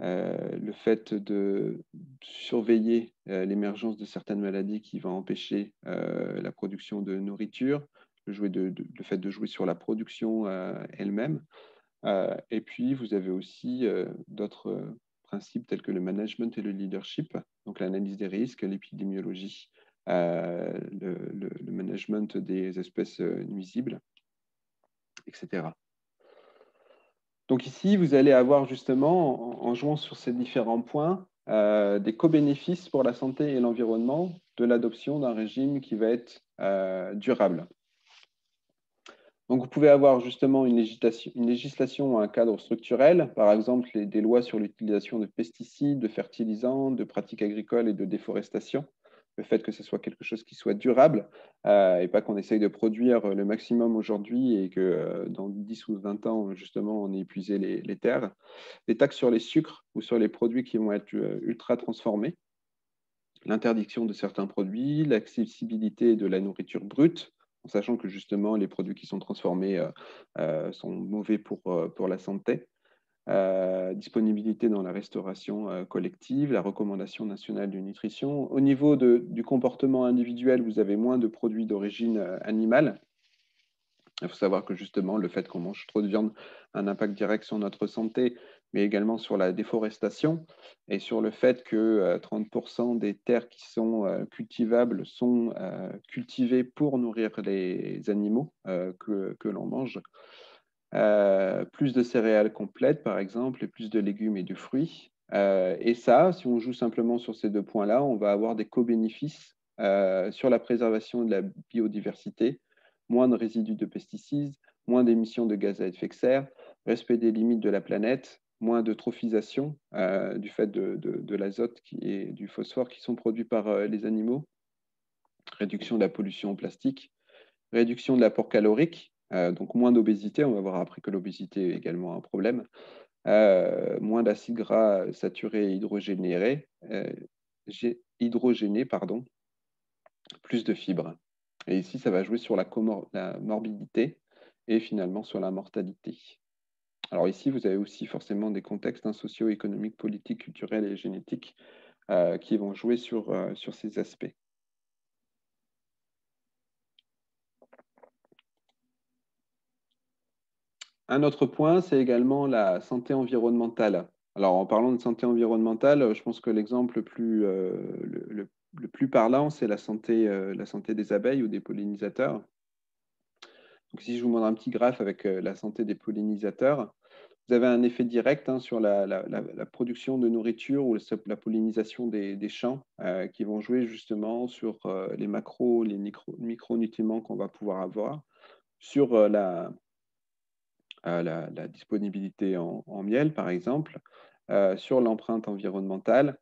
le fait de surveiller l'émergence de certaines maladies qui vont empêcher la production de nourriture, le fait de jouer sur la production elle-même. Et puis, vous avez aussi d'autres principes tels que le management et le leadership, donc l'analyse des risques, l'épidémiologie, le management des espèces nuisibles, etc. Donc ici, vous allez avoir justement, en jouant sur ces différents points, des co-bénéfices pour la santé et l'environnement de l'adoption d'un régime qui va être durable. Donc, vous pouvez avoir justement une législation ou un cadre structurel, par exemple des lois sur l'utilisation de pesticides, de fertilisants, de pratiques agricoles et de déforestation. Le fait que ce soit quelque chose qui soit durable et pas qu'on essaye de produire le maximum aujourd'hui et que dans 10 ou 20 ans, justement, on ait épuisé les terres. Les taxes sur les sucres ou sur les produits qui vont être ultra transformés. L'interdiction de certains produits, l'accessibilité de la nourriture brute, en sachant que justement les produits qui sont transformés sont mauvais pour la santé. Disponibilité dans la restauration collective, la recommandation nationale de nutrition. Au niveau du comportement individuel, vous avez moins de produits d'origine animale. Il faut savoir que justement, le fait qu'on mange trop de viande a un impact direct sur notre santé, mais également sur la déforestation et sur le fait que 30% des terres qui sont cultivables sont cultivées pour nourrir les animaux que l'on mange. Plus de céréales complètes, par exemple, et plus de légumes et de fruits. Et ça, si on joue simplement sur ces deux points-là, on va avoir des co-bénéfices sur la préservation de la biodiversité, moins de résidus de pesticides, moins d'émissions de gaz à effet de serre, respect des limites de la planète, moins de trophisation du fait de l'azote et du phosphore qui sont produits par les animaux, réduction de la pollution au plastique, réduction de l'apport calorique, donc moins d'obésité. On va voir après que l'obésité est également un problème. Moins d'acides gras saturés et hydrogénés, pardon, plus de fibres. Et ici, ça va jouer sur la morbidité et finalement sur la mortalité. Alors ici, vous avez aussi forcément des contextes socio-économiques, politiques, culturels et génétiques qui vont jouer sur ces aspects. Un autre point, c'est également la santé environnementale. Alors, en parlant de santé environnementale, je pense que l'exemple le plus parlant, c'est la santé des abeilles ou des pollinisateurs. Donc, si je vous montre un petit graphe avec la santé des pollinisateurs, vous avez un effet direct sur la production de nourriture ou la pollinisation des champs qui vont jouer justement sur les macros, les micronutriments qu'on va pouvoir avoir, sur la disponibilité en miel, par exemple, sur l'empreinte environnementale.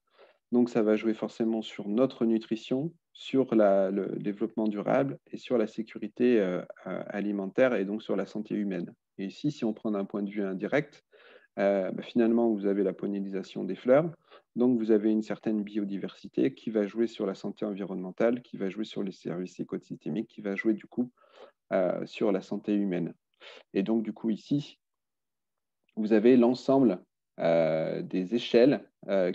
Donc, ça va jouer forcément sur notre nutrition, sur le développement durable et sur la sécurité alimentaire et donc sur la santé humaine. Et ici, si on prend d'un point de vue indirect, finalement, vous avez la pollinisation des fleurs. Donc, vous avez une certaine biodiversité qui va jouer sur la santé environnementale, qui va jouer sur les services écosystémiques, qui va jouer du coup sur la santé humaine. Et donc, du coup, ici, vous avez l'ensemble des échelles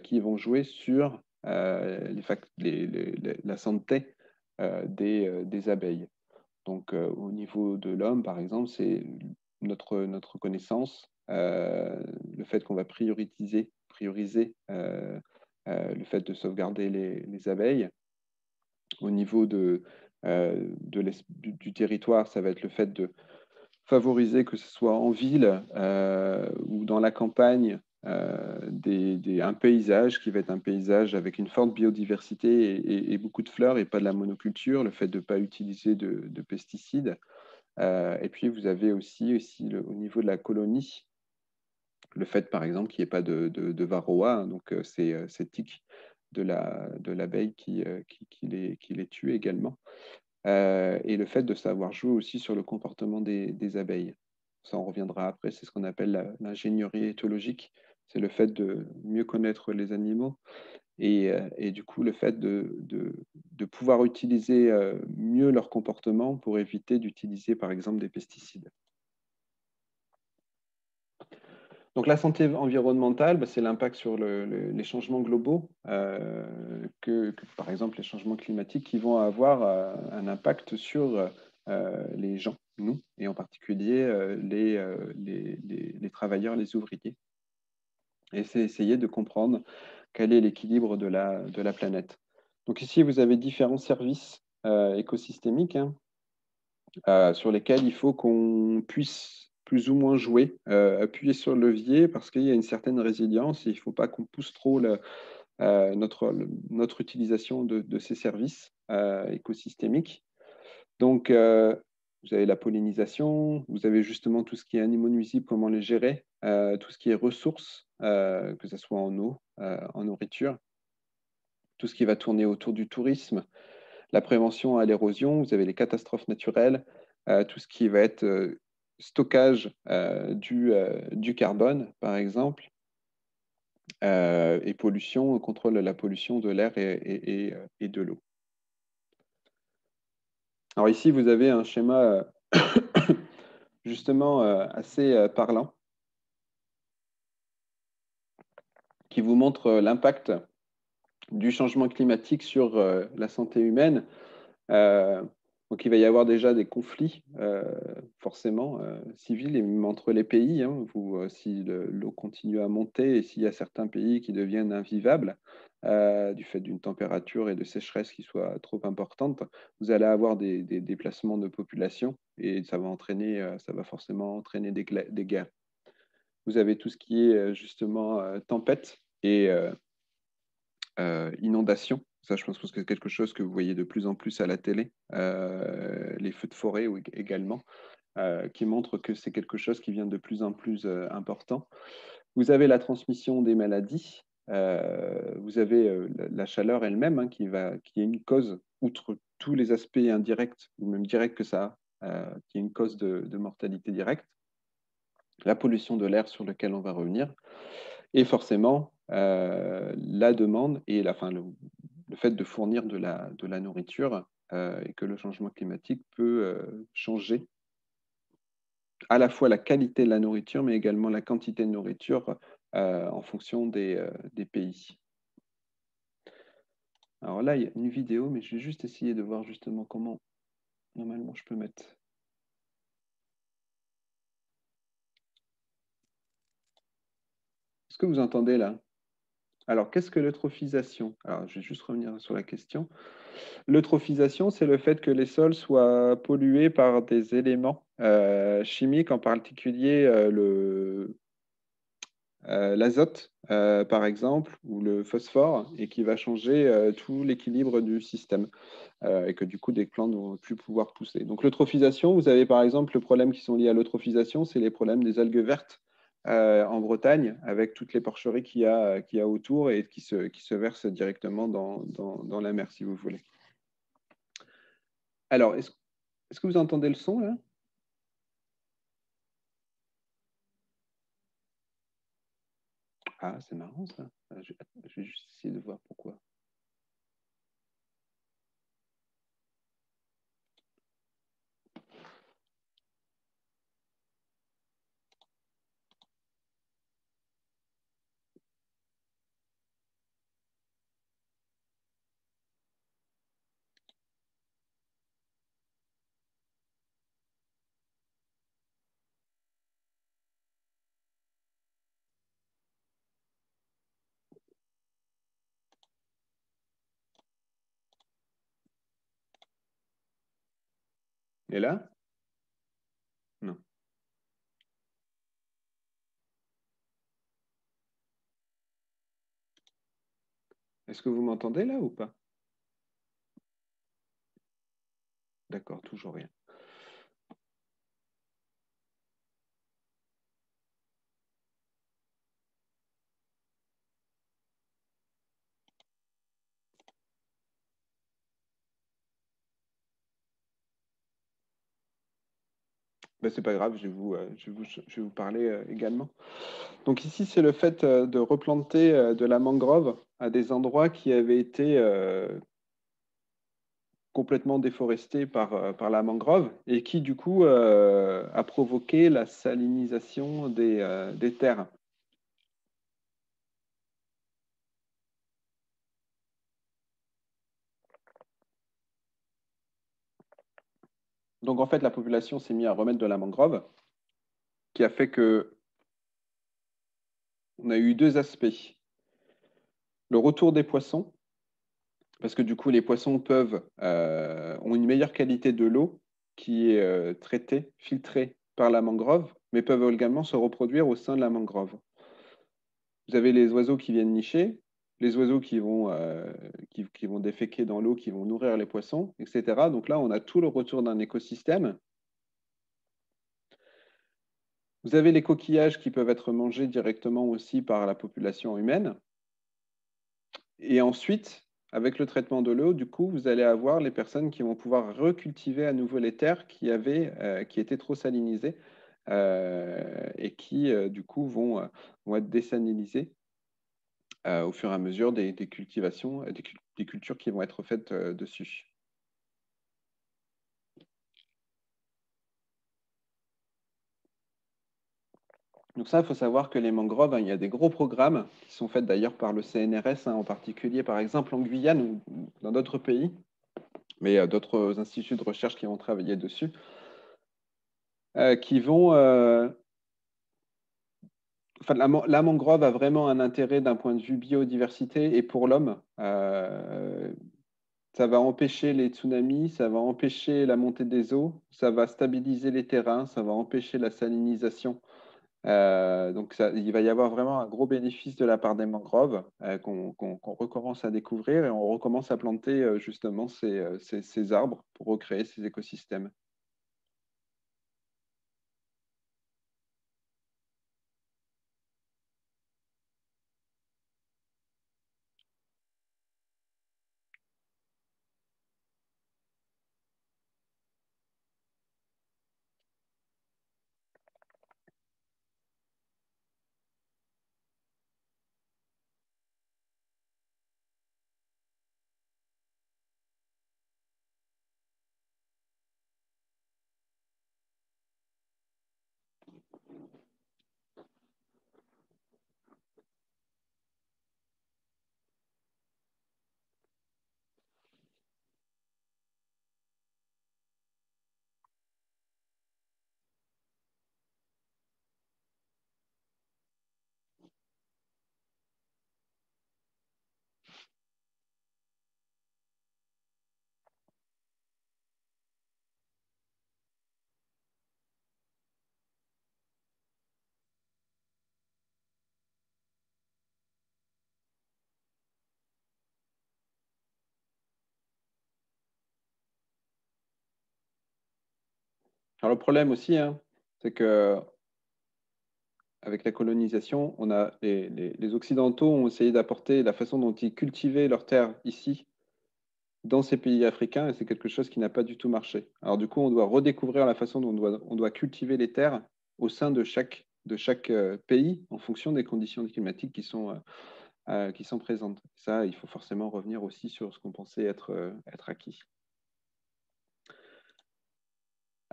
qui vont jouer sur la santé des abeilles. Donc, au niveau de l'homme, par exemple, c'est notre connaissance, le fait qu'on va prioriser le fait de sauvegarder les abeilles. Au niveau du territoire, ça va être le fait favoriser, que ce soit en ville ou dans la campagne, un paysage qui va être un paysage avec une forte biodiversité et beaucoup de fleurs et pas de la monoculture, le fait de ne pas utiliser de pesticides. Et puis, vous avez aussi au niveau de la colonie, le fait, par exemple, qu'il n'y ait pas de varroa, hein, donc ces tiques de l'abeille qui les tue également. Et le fait de savoir jouer aussi sur le comportement des abeilles. Ça, on reviendra après, c'est ce qu'on appelle l'ingénierie éthologique. C'est le fait de mieux connaître les animaux et du coup le fait de pouvoir utiliser mieux leur comportement pour éviter d'utiliser par exemple des pesticides. Donc la santé environnementale, bah, c'est l'impact sur les changements globaux, par exemple les changements climatiques qui vont avoir un impact sur les gens, nous, et en particulier les travailleurs, les ouvriers. Et c'est essayer de comprendre quel est l'équilibre de la planète. Donc ici, vous avez différents services écosystémiques, hein, sur lesquels il faut qu'on puisse plus ou moins jouer, appuyer sur le levier parce qu'il y a une certaine résilience et il ne faut pas qu'on pousse trop notre utilisation de ces services écosystémiques. Donc, vous avez la pollinisation, vous avez justement tout ce qui est animaux nuisibles, comment les gérer, tout ce qui est ressources, que ce soit en eau, en nourriture, tout ce qui va tourner autour du tourisme, la prévention à l'érosion, vous avez les catastrophes naturelles, tout ce qui va être stockage du carbone, par exemple, et pollution, contrôle de la pollution de l'air et de l'eau. Alors ici, vous avez un schéma justement assez parlant qui vous montre l'impact du changement climatique sur la santé humaine. Euh, donc il va y avoir déjà des conflits, forcément, civils, et même entre les pays. Hein, si l'eau continue à monter et s'il y a certains pays qui deviennent invivables du fait d'une température et de sécheresse qui soit trop importante, vous allez avoir des déplacements de population et ça va forcément entraîner des guerres. Vous avez tout ce qui est justement tempête et inondation. Ça, je pense que c'est quelque chose que vous voyez de plus en plus à la télé, les feux de forêt également, qui montrent que c'est quelque chose qui vient de plus en plus important. Vous avez la transmission des maladies, vous avez la chaleur elle-même, hein, qui est une cause, outre tous les aspects indirects ou même directs que ça a, qui est une cause de mortalité directe. La pollution de l'air sur lequel on va revenir, et forcément la demande et le fait de fournir de la nourriture et que le changement climatique peut changer à la fois la qualité de la nourriture, mais également la quantité de nourriture en fonction des pays. Alors là, il y a une vidéo, mais je vais juste essayer de voir justement comment normalement je peux mettre. Est-ce que vous entendez là? Alors, qu'est-ce que l'eutrophisation? Alors, je vais juste revenir sur la question. L'eutrophisation, c'est le fait que les sols soient pollués par des éléments chimiques, en particulier l'azote, par exemple, ou le phosphore, et qui va changer tout l'équilibre du système, et que du coup, des plantes ne vont plus pouvoir pousser. Donc, l'eutrophisation, vous avez par exemple le problème qui sont liés à l'eutrophisation, c'est les problèmes des algues vertes en Bretagne, avec toutes les porcheries qu'il y a autour et qui se versent directement dans la mer, si vous voulez. Alors, est-ce que vous entendez le son là? Ah, c'est marrant ça. Je vais juste essayer de voir pourquoi. Et là? Non. Est-ce que vous m'entendez là ou pas? D'accord, toujours rien. Ben, c'est pas grave, je vais vous parler également. Donc ici, c'est le fait de replanter de la mangrove à des endroits qui avaient été complètement déforestés par la mangrove et qui, du coup, a provoqué la salinisation des terres. Donc en fait, la population s'est mise à remettre de la mangrove, qui a fait que on a eu deux aspects. Le retour des poissons, parce que du coup, les poissons ont une meilleure qualité de l'eau qui est traitée, filtrée par la mangrove, mais peuvent également se reproduire au sein de la mangrove. Vous avez les oiseaux qui viennent nicher, les oiseaux qui vont déféquer dans l'eau, qui vont nourrir les poissons, etc. Donc là, on a tout le retour d'un écosystème. Vous avez les coquillages qui peuvent être mangés directement aussi par la population humaine. Et ensuite, avec le traitement de l'eau, du coup, vous allez avoir les personnes qui vont pouvoir recultiver à nouveau les terres qui étaient trop salinisées et qui, du coup, vont être désalinisées au fur et à mesure des cultivations, des cultures qui vont être faites dessus. Donc ça, il faut savoir que les mangroves, hein, il y a des gros programmes qui sont faits d'ailleurs par le CNRS, hein, en particulier par exemple en Guyane ou dans d'autres pays, mais il y a d'autres instituts de recherche qui vont travailler dessus, qui vont... enfin, la mangrove a vraiment un intérêt d'un point de vue biodiversité et pour l'homme. Ça va empêcher les tsunamis, ça va empêcher la montée des eaux, ça va stabiliser les terrains, ça va empêcher la salinisation. Donc il va y avoir vraiment un gros bénéfice de la part des mangroves qu'on recommence à découvrir et on recommence à planter justement ces arbres pour recréer ces écosystèmes. Alors le problème aussi, hein, c'est que avec la colonisation, les Occidentaux ont essayé d'apporter la façon dont ils cultivaient leurs terres ici, dans ces pays africains, et c'est quelque chose qui n'a pas du tout marché. Alors du coup, on doit redécouvrir la façon dont on doit cultiver les terres au sein de chaque pays, en fonction des conditions climatiques qui sont présentes. Ça, il faut forcément revenir aussi sur ce qu'on pensait être acquis.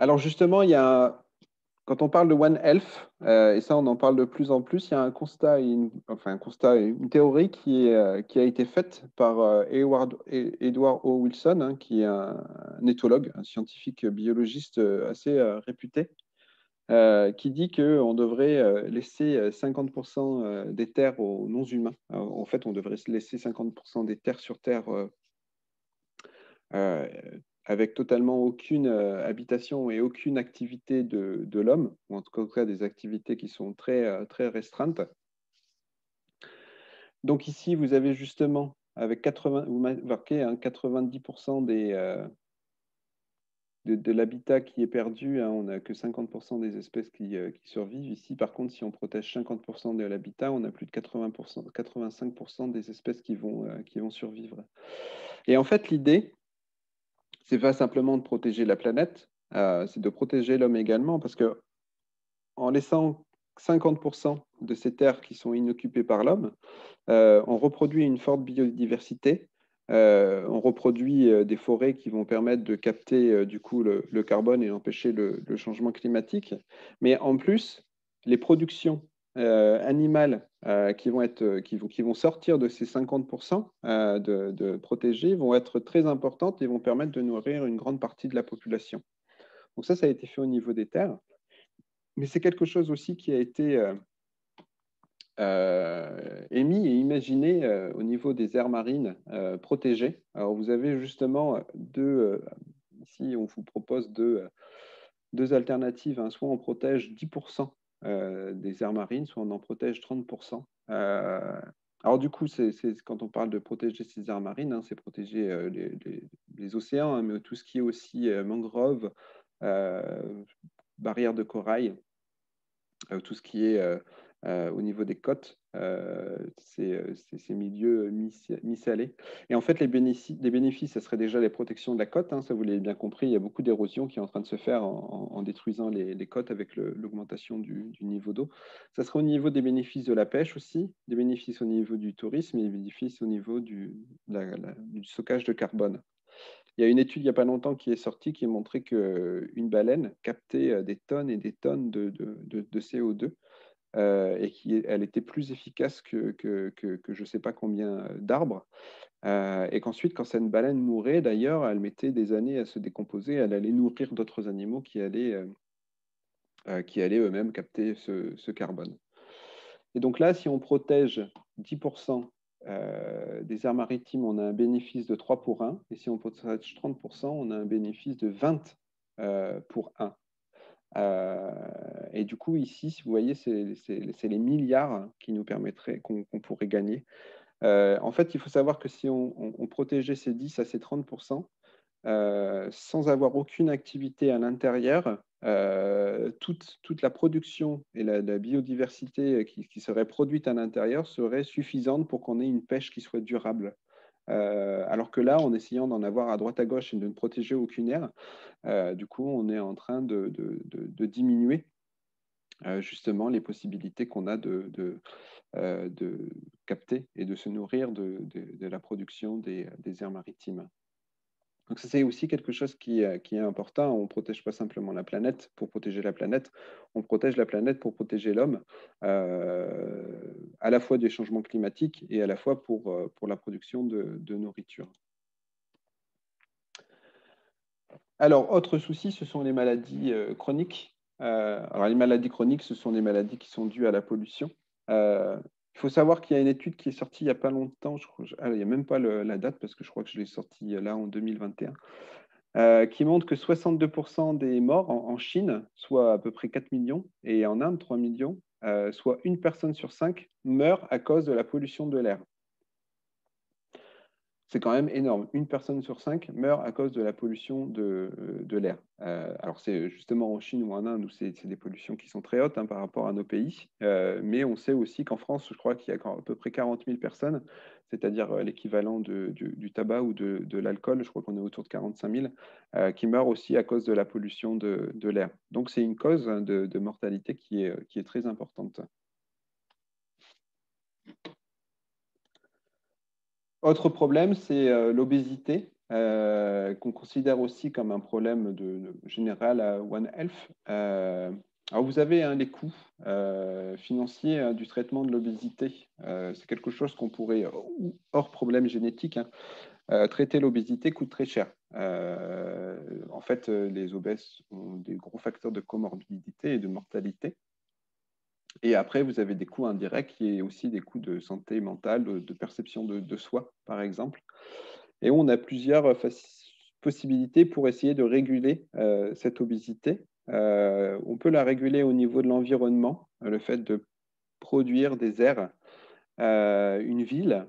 Alors justement, quand on parle de One Health, et ça on en parle de plus en plus, il y a un constat, enfin un constat, une théorie qui a été faite par Edward O. Wilson, hein, qui est un éthologue, un scientifique biologiste assez réputé, qui dit qu'on devrait laisser 50% des terres aux non-humains. En fait, on devrait laisser 50% des terres sur Terre euh, avec totalement aucune habitation et aucune activité de l'homme, ou en tout cas des activités qui sont très restreintes. Donc ici, vous avez justement avec 80, vous marquez hein, 90% de l'habitat qui est perdu, hein, on n'a que 50% des espèces qui survivent. Ici, par contre, si on protège 50% de l'habitat, on a plus de 80%, 85% des espèces qui vont survivre. Et en fait, l'idée, c'est pas simplement de protéger la planète, c'est de protéger l'homme également, parce que en laissant 50% de ces terres qui sont inoccupées par l'homme, on reproduit une forte biodiversité, on reproduit des forêts qui vont permettre de capter du coup le carbone et empêcher le changement climatique. Mais en plus, les productions animales qui vont sortir de ces 50% de protégés vont être très importantes et vont permettre de nourrir une grande partie de la population. Donc ça a été fait au niveau des terres. Mais c'est quelque chose aussi qui a été émis et imaginé au niveau des aires marines protégées. Alors vous avez justement ici on vous propose deux alternatives, hein. Soit on protège 10% des aires marines, soit on en protège 30%. Alors du coup, quand on parle de protéger ces aires marines, hein, c'est protéger les océans, hein, mais tout ce qui est aussi mangroves, barrières de corail, tout ce qui est au niveau des côtes, ces milieux mi-salés. Et en fait, les bénéfices, ça serait déjà les protections de la côte, hein, ça vous l'avez bien compris, il y a beaucoup d'érosion qui est en train de se faire en détruisant les côtes avec l'augmentation du niveau d'eau. Ça serait au niveau des bénéfices de la pêche aussi, des bénéfices au niveau du tourisme et des bénéfices au niveau du stockage de carbone. Il y a une étude il n'y a pas longtemps qui est sortie qui a montré qu'une baleine captait des tonnes et des tonnes de CO2 et elle était plus efficace que je ne sais pas combien d'arbres. Et qu'ensuite, quand cette baleine mourait, d'ailleurs, elle mettait des années à se décomposer, elle allait nourrir d'autres animaux qui allaient eux-mêmes capter ce carbone. Et donc là, si on protège 10% des aires maritimes, on a un bénéfice de 3 pour 1. Et si on protège 30%, on a un bénéfice de 20 pour 1. Et du coup, ici, si vous voyez, c'est les milliards qui nous permettraient, qu'on pourrait gagner. En fait, il faut savoir que si on protégeait ces 10 à ces 30%, sans avoir aucune activité à l'intérieur, toute la production et la biodiversité qui serait produite à l'intérieur serait suffisante pour qu'on ait une pêche qui soit durable. Alors que là, en essayant d'en avoir à droite à gauche et de ne protéger aucune aire, du coup, on est en train de diminuer justement les possibilités qu'on a de capter et de se nourrir de la production des aires maritimes. Donc ça, c'est aussi quelque chose qui est important. On ne protège pas simplement la planète pour protéger la planète, on protège la planète pour protéger l'homme, à la fois des changements climatiques et à la fois pour la production de nourriture. Alors, autre souci, ce sont les maladies chroniques. Alors, les maladies chroniques, ce sont des maladies qui sont dues à la pollution. Il faut savoir qu'il y a une étude qui est sortie il n'y a pas longtemps, il n'y a même pas la date parce que je crois que je l'ai sortie là en 2021, qui montre que 62% des morts en Chine, soit à peu près 4 millions, et en Inde, 3 millions, soit une personne sur 5 meurt à cause de la pollution de l'air. C'est quand même énorme. Une personne sur 5 meurt à cause de la pollution de l'air. Alors, c'est justement en Chine ou en Inde où c'est des pollutions qui sont très hautes hein, par rapport à nos pays. Mais on sait aussi qu'en France, je crois qu'il y a à peu près 40 000 personnes, c'est-à-dire l'équivalent du tabac ou de l'alcool, je crois qu'on est autour de 45 000, qui meurent aussi à cause de la pollution de l'air. Donc, c'est une cause de mortalité qui est très importante. Autre problème, c'est l'obésité, qu'on considère aussi comme un problème général à One Health. Alors vous avez hein, les coûts financiers hein, du traitement de l'obésité. C'est quelque chose qu'on pourrait, hors problème génétique, hein, traiter l'obésité coûte très cher. En fait, les obèses ont des gros facteurs de comorbidité et de mortalité. Et après, vous avez des coûts indirects qui est aussi des coûts de santé mentale, de perception de soi, par exemple. Et on a plusieurs possibilités pour essayer de réguler cette obésité. On peut la réguler au niveau de l'environnement, le fait de produire des aires une ville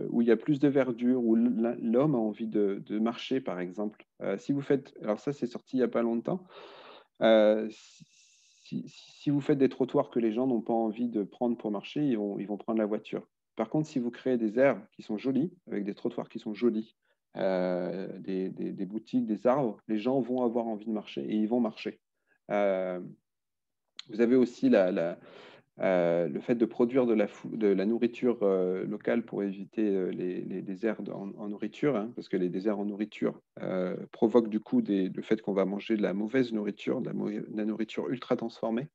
où il y a plus de verdure, où l'homme a envie de marcher, par exemple. Si vous faites, alors ça c'est sorti il n'y a pas longtemps, si vous faites des trottoirs que les gens n'ont pas envie de prendre pour marcher, ils vont prendre la voiture. Par contre, si vous créez des aires qui sont jolies, avec des trottoirs qui sont jolis, des boutiques, des arbres, les gens vont avoir envie de marcher et ils vont marcher. Vous avez aussi le fait de produire de la nourriture locale pour éviter les déserts en nourriture, hein, parce que les déserts en nourriture provoquent du coup le fait qu'on va manger de la mauvaise nourriture, de la nourriture ultra transformée.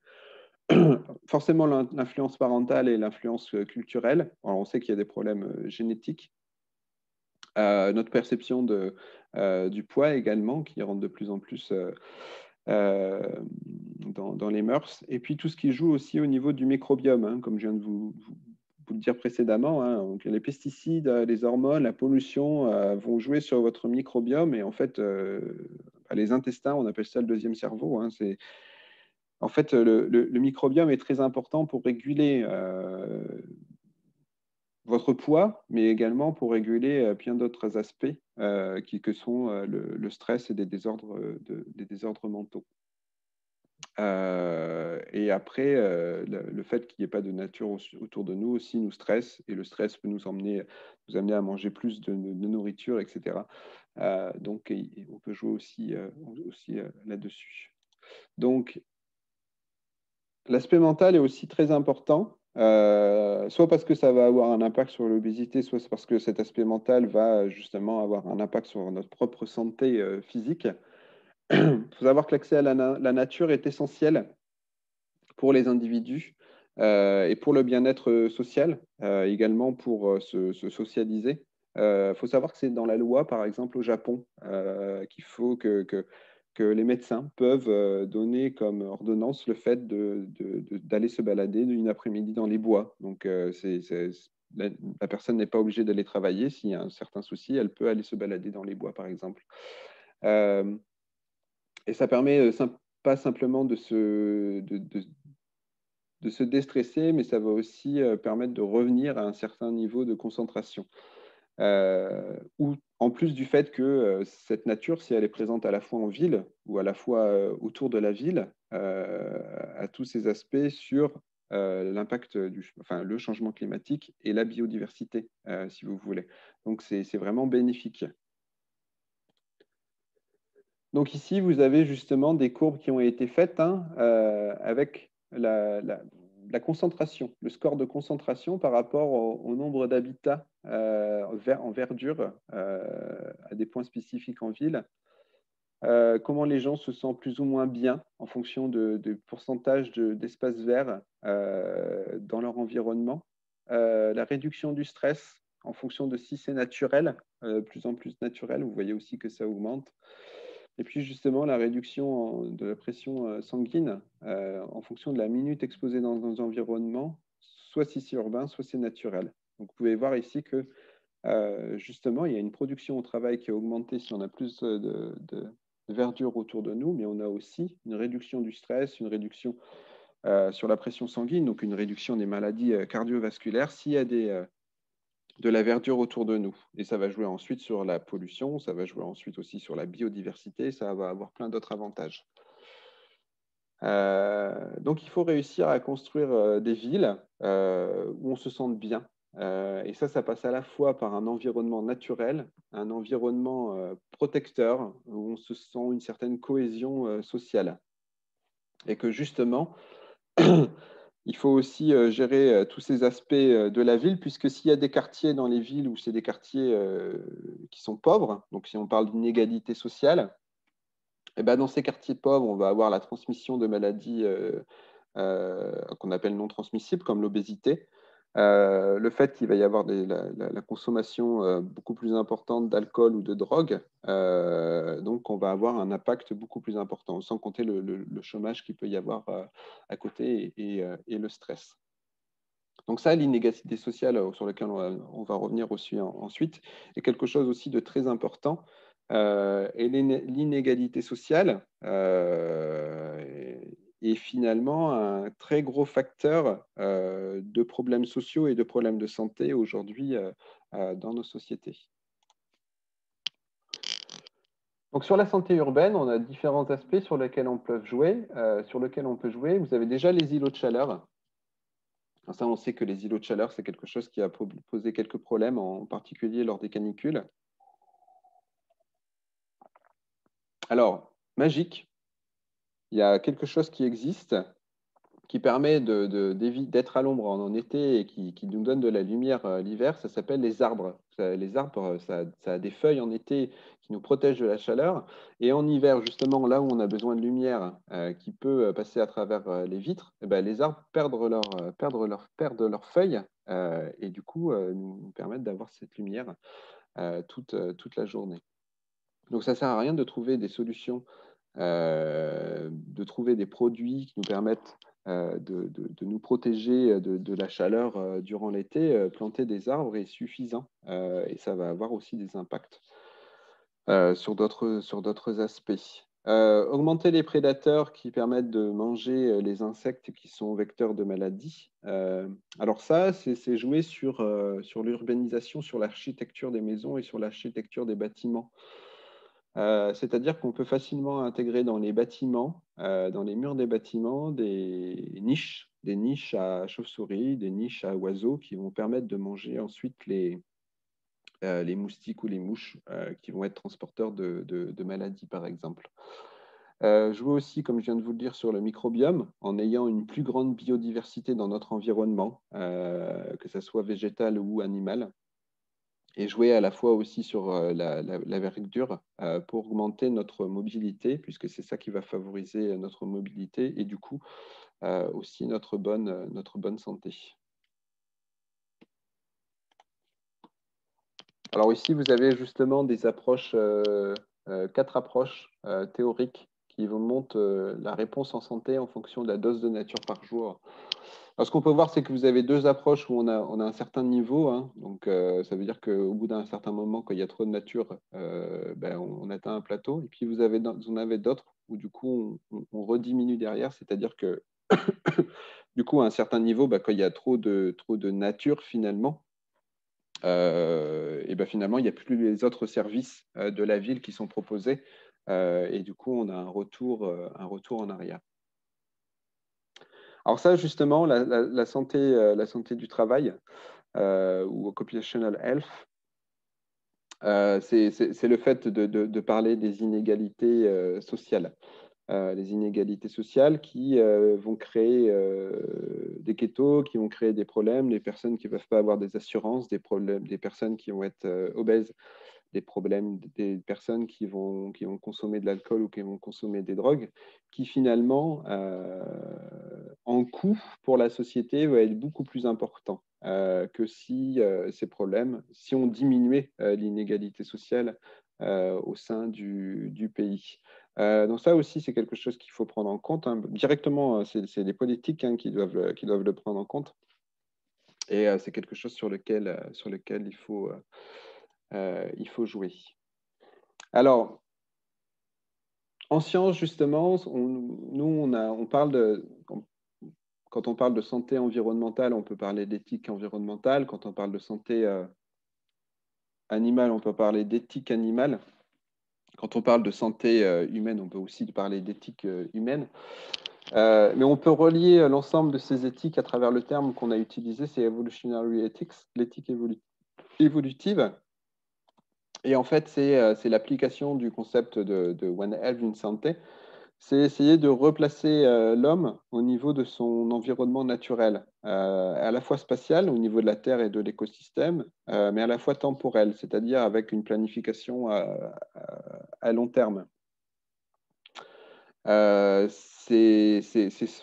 Forcément, l'influence parentale et l'influence culturelle. Alors, on sait qu'il y a des problèmes génétiques. Notre perception du poids également, qui rentre de plus en plus dans les mœurs. Et puis tout ce qui joue aussi au niveau du microbiome, hein, comme je viens de vous le dire précédemment. Hein. Donc, les pesticides, les hormones, la pollution vont jouer sur votre microbiome. Et en fait, les intestins, on appelle ça le deuxième cerveau. Hein, en fait, le microbiome est très important pour réguler votre poids, mais également pour réguler bien d'autres aspects que sont le stress et des désordres mentaux. Et après, le fait qu'il n'y ait pas de nature autour de nous aussi nous stresse, et le stress peut nous amener à manger plus de nourriture, etc. Donc, on peut jouer aussi là-dessus. Donc, l'aspect mental est aussi très important, soit parce que ça va avoir un impact sur l'obésité, soit parce que cet aspect mental va justement avoir un impact sur notre propre santé physique. Il faut savoir que l'accès à la nature est essentiel pour les individus et pour le bien-être social, également pour se socialiser. Il faut savoir que c'est dans la loi, par exemple au Japon, qu'il faut que les médecins peuvent donner comme ordonnance le fait d'aller se balader une après-midi dans les bois. Donc, la personne n'est pas obligée d'aller travailler. S'il y a un certain souci, elle peut aller se balader dans les bois, par exemple. Et ça permet pas simplement de se déstresser, mais ça va aussi permettre de revenir à un certain niveau de concentration. Ou en plus du fait que cette nature, si elle est présente à la fois en ville ou à la fois autour de la ville, a tous ces aspects sur l'impact le changement climatique et la biodiversité, si vous voulez. Donc, c'est vraiment bénéfique. Donc ici, vous avez justement des courbes qui ont été faites hein, avec la concentration, le score de concentration par rapport au nombre d'habitats en verdure à des points spécifiques en ville. Comment les gens se sentent plus ou moins bien en fonction du pourcentage d'espaces verts dans leur environnement. La réduction du stress en fonction de si c'est naturel, plus en plus naturel, vous voyez aussi que ça augmente. Et puis justement, la réduction de la pression sanguine en fonction de la minute exposée dans un environnement, soit si c'est urbain, soit c'est naturel. Donc, vous pouvez voir ici que justement, il y a une production au travail qui a augmenté si on a plus de verdure autour de nous, mais on a aussi une réduction du stress, une réduction sur la pression sanguine, donc une réduction des maladies cardiovasculaires s'il y a de la verdure autour de nous. Et ça va jouer ensuite sur la pollution, ça va jouer ensuite aussi sur la biodiversité, ça va avoir plein d'autres avantages. Donc, il faut réussir à construire des villes où on se sente bien. Et ça passe à la fois par un environnement naturel, un environnement protecteur, où on se sent une certaine cohésion sociale. Et que justement, il faut aussi gérer tous ces aspects de la ville, puisque s'il y a des quartiers dans les villes où c'est des quartiers qui sont pauvres, donc si on parle d'inégalité sociale, et ben dans ces quartiers pauvres, on va avoir la transmission de maladies qu'on appelle non transmissibles, comme l'obésité, le fait qu'il va y avoir la consommation beaucoup plus importante d'alcool ou de drogue, donc on va avoir un impact beaucoup plus important, sans compter le chômage qu'il peut y avoir à côté et le stress. Donc ça, l'inégalité sociale sur laquelle on va revenir aussi ensuite, est quelque chose aussi de très important. Et l'inégalité sociale est finalement un très gros facteur de problèmes sociaux et de problèmes de santé aujourd'hui dans nos sociétés. Donc sur la santé urbaine, on a différents aspects sur lesquels on peut jouer. Vous avez déjà les îlots de chaleur. Alors ça, on sait que les îlots de chaleur, c'est quelque chose qui a posé quelques problèmes, en particulier lors des canicules. Alors, magique, il y a quelque chose qui existe, qui permet d'être à l'ombre en été et qui nous donne de la lumière l'hiver, ça s'appelle les arbres. Les arbres, ça a des feuilles en été qui nous protègent de la chaleur. Et en hiver, justement, là où on a besoin de lumière qui peut passer à travers les vitres, eh ben, les arbres perdent leurs feuilles et du coup nous permettent d'avoir cette lumière toute la journée. Donc ça ne sert à rien de trouver des solutions, de trouver des produits qui nous permettent de nous protéger de la chaleur durant l'été. Planter des arbres est suffisant et ça va avoir aussi des impacts sur d'autres aspects. Augmenter les prédateurs qui permettent de manger les insectes qui sont vecteurs de maladies. Alors ça, c'est jouer sur l'urbanisation, sur l'architecture des maisons et sur l'architecture des bâtiments. C'est-à-dire qu'on peut facilement intégrer dans les bâtiments, dans les murs des bâtiments, des niches à chauves-souris, des niches à oiseaux qui vont permettre de manger ensuite les moustiques ou les mouches qui vont être transporteurs de maladies, par exemple. Jouer aussi, comme je viens de vous le dire, sur le microbiome, en ayant une plus grande biodiversité dans notre environnement, que ce soit végétal ou animal. Et jouer à la fois aussi sur la verdure pour augmenter notre mobilité, puisque c'est ça qui va favoriser notre mobilité et du coup aussi notre bonne santé. Alors ici, vous avez justement des approches, 4 approches théoriques qui vous montrent la réponse en santé en fonction de la dose de nature par jour. Alors, ce qu'on peut voir, c'est que vous avez 2 approches où on a un certain niveau, hein. Donc, ça veut dire qu'au bout d'un certain moment, quand il y a trop de nature, ben, on atteint un plateau. Et puis, vous en avez d'autres où, du coup, on rediminue derrière. C'est-à-dire que, du coup, à un certain niveau, ben, quand il y a trop de nature, finalement, et ben, finalement, il n'y a plus les autres services de la ville qui sont proposés. Et du coup, on a un retour en arrière. Alors ça, justement, la santé du travail ou occupational health, c'est le fait de parler des inégalités sociales. Les inégalités sociales qui vont créer des ghettos, qui vont créer des problèmes, des personnes qui ne peuvent pas avoir des assurances, des problèmes, des personnes qui vont être obèses, des problèmes des personnes qui vont consommer de l'alcool ou qui vont consommer des drogues, qui finalement, en coût pour la société, va être beaucoup plus important que si ces problèmes, si on diminuait l'inégalité sociale au sein du pays. Donc ça aussi, c'est quelque chose qu'il faut prendre en compte. Hein. Directement, c'est les politiques hein, qui doivent le prendre en compte. Et c'est quelque chose sur lequel il faut jouer. Alors, en sciences, justement, on parle quand on parle de santé environnementale, on peut parler d'éthique environnementale. Quand on parle de santé animale, on peut parler d'éthique animale. Quand on parle de santé humaine, on peut aussi parler d'éthique humaine. Mais on peut relier l'ensemble de ces éthiques à travers le terme qu'on a utilisé, c'est evolutionary ethics, l'éthique évolutive. Et en fait, c'est l'application du concept de One Health, une santé. C'est essayer de replacer l'homme au niveau de son environnement naturel, à la fois spatial, au niveau de la Terre et de l'écosystème, mais à la fois temporel, c'est-à-dire avec une planification à long terme. C'est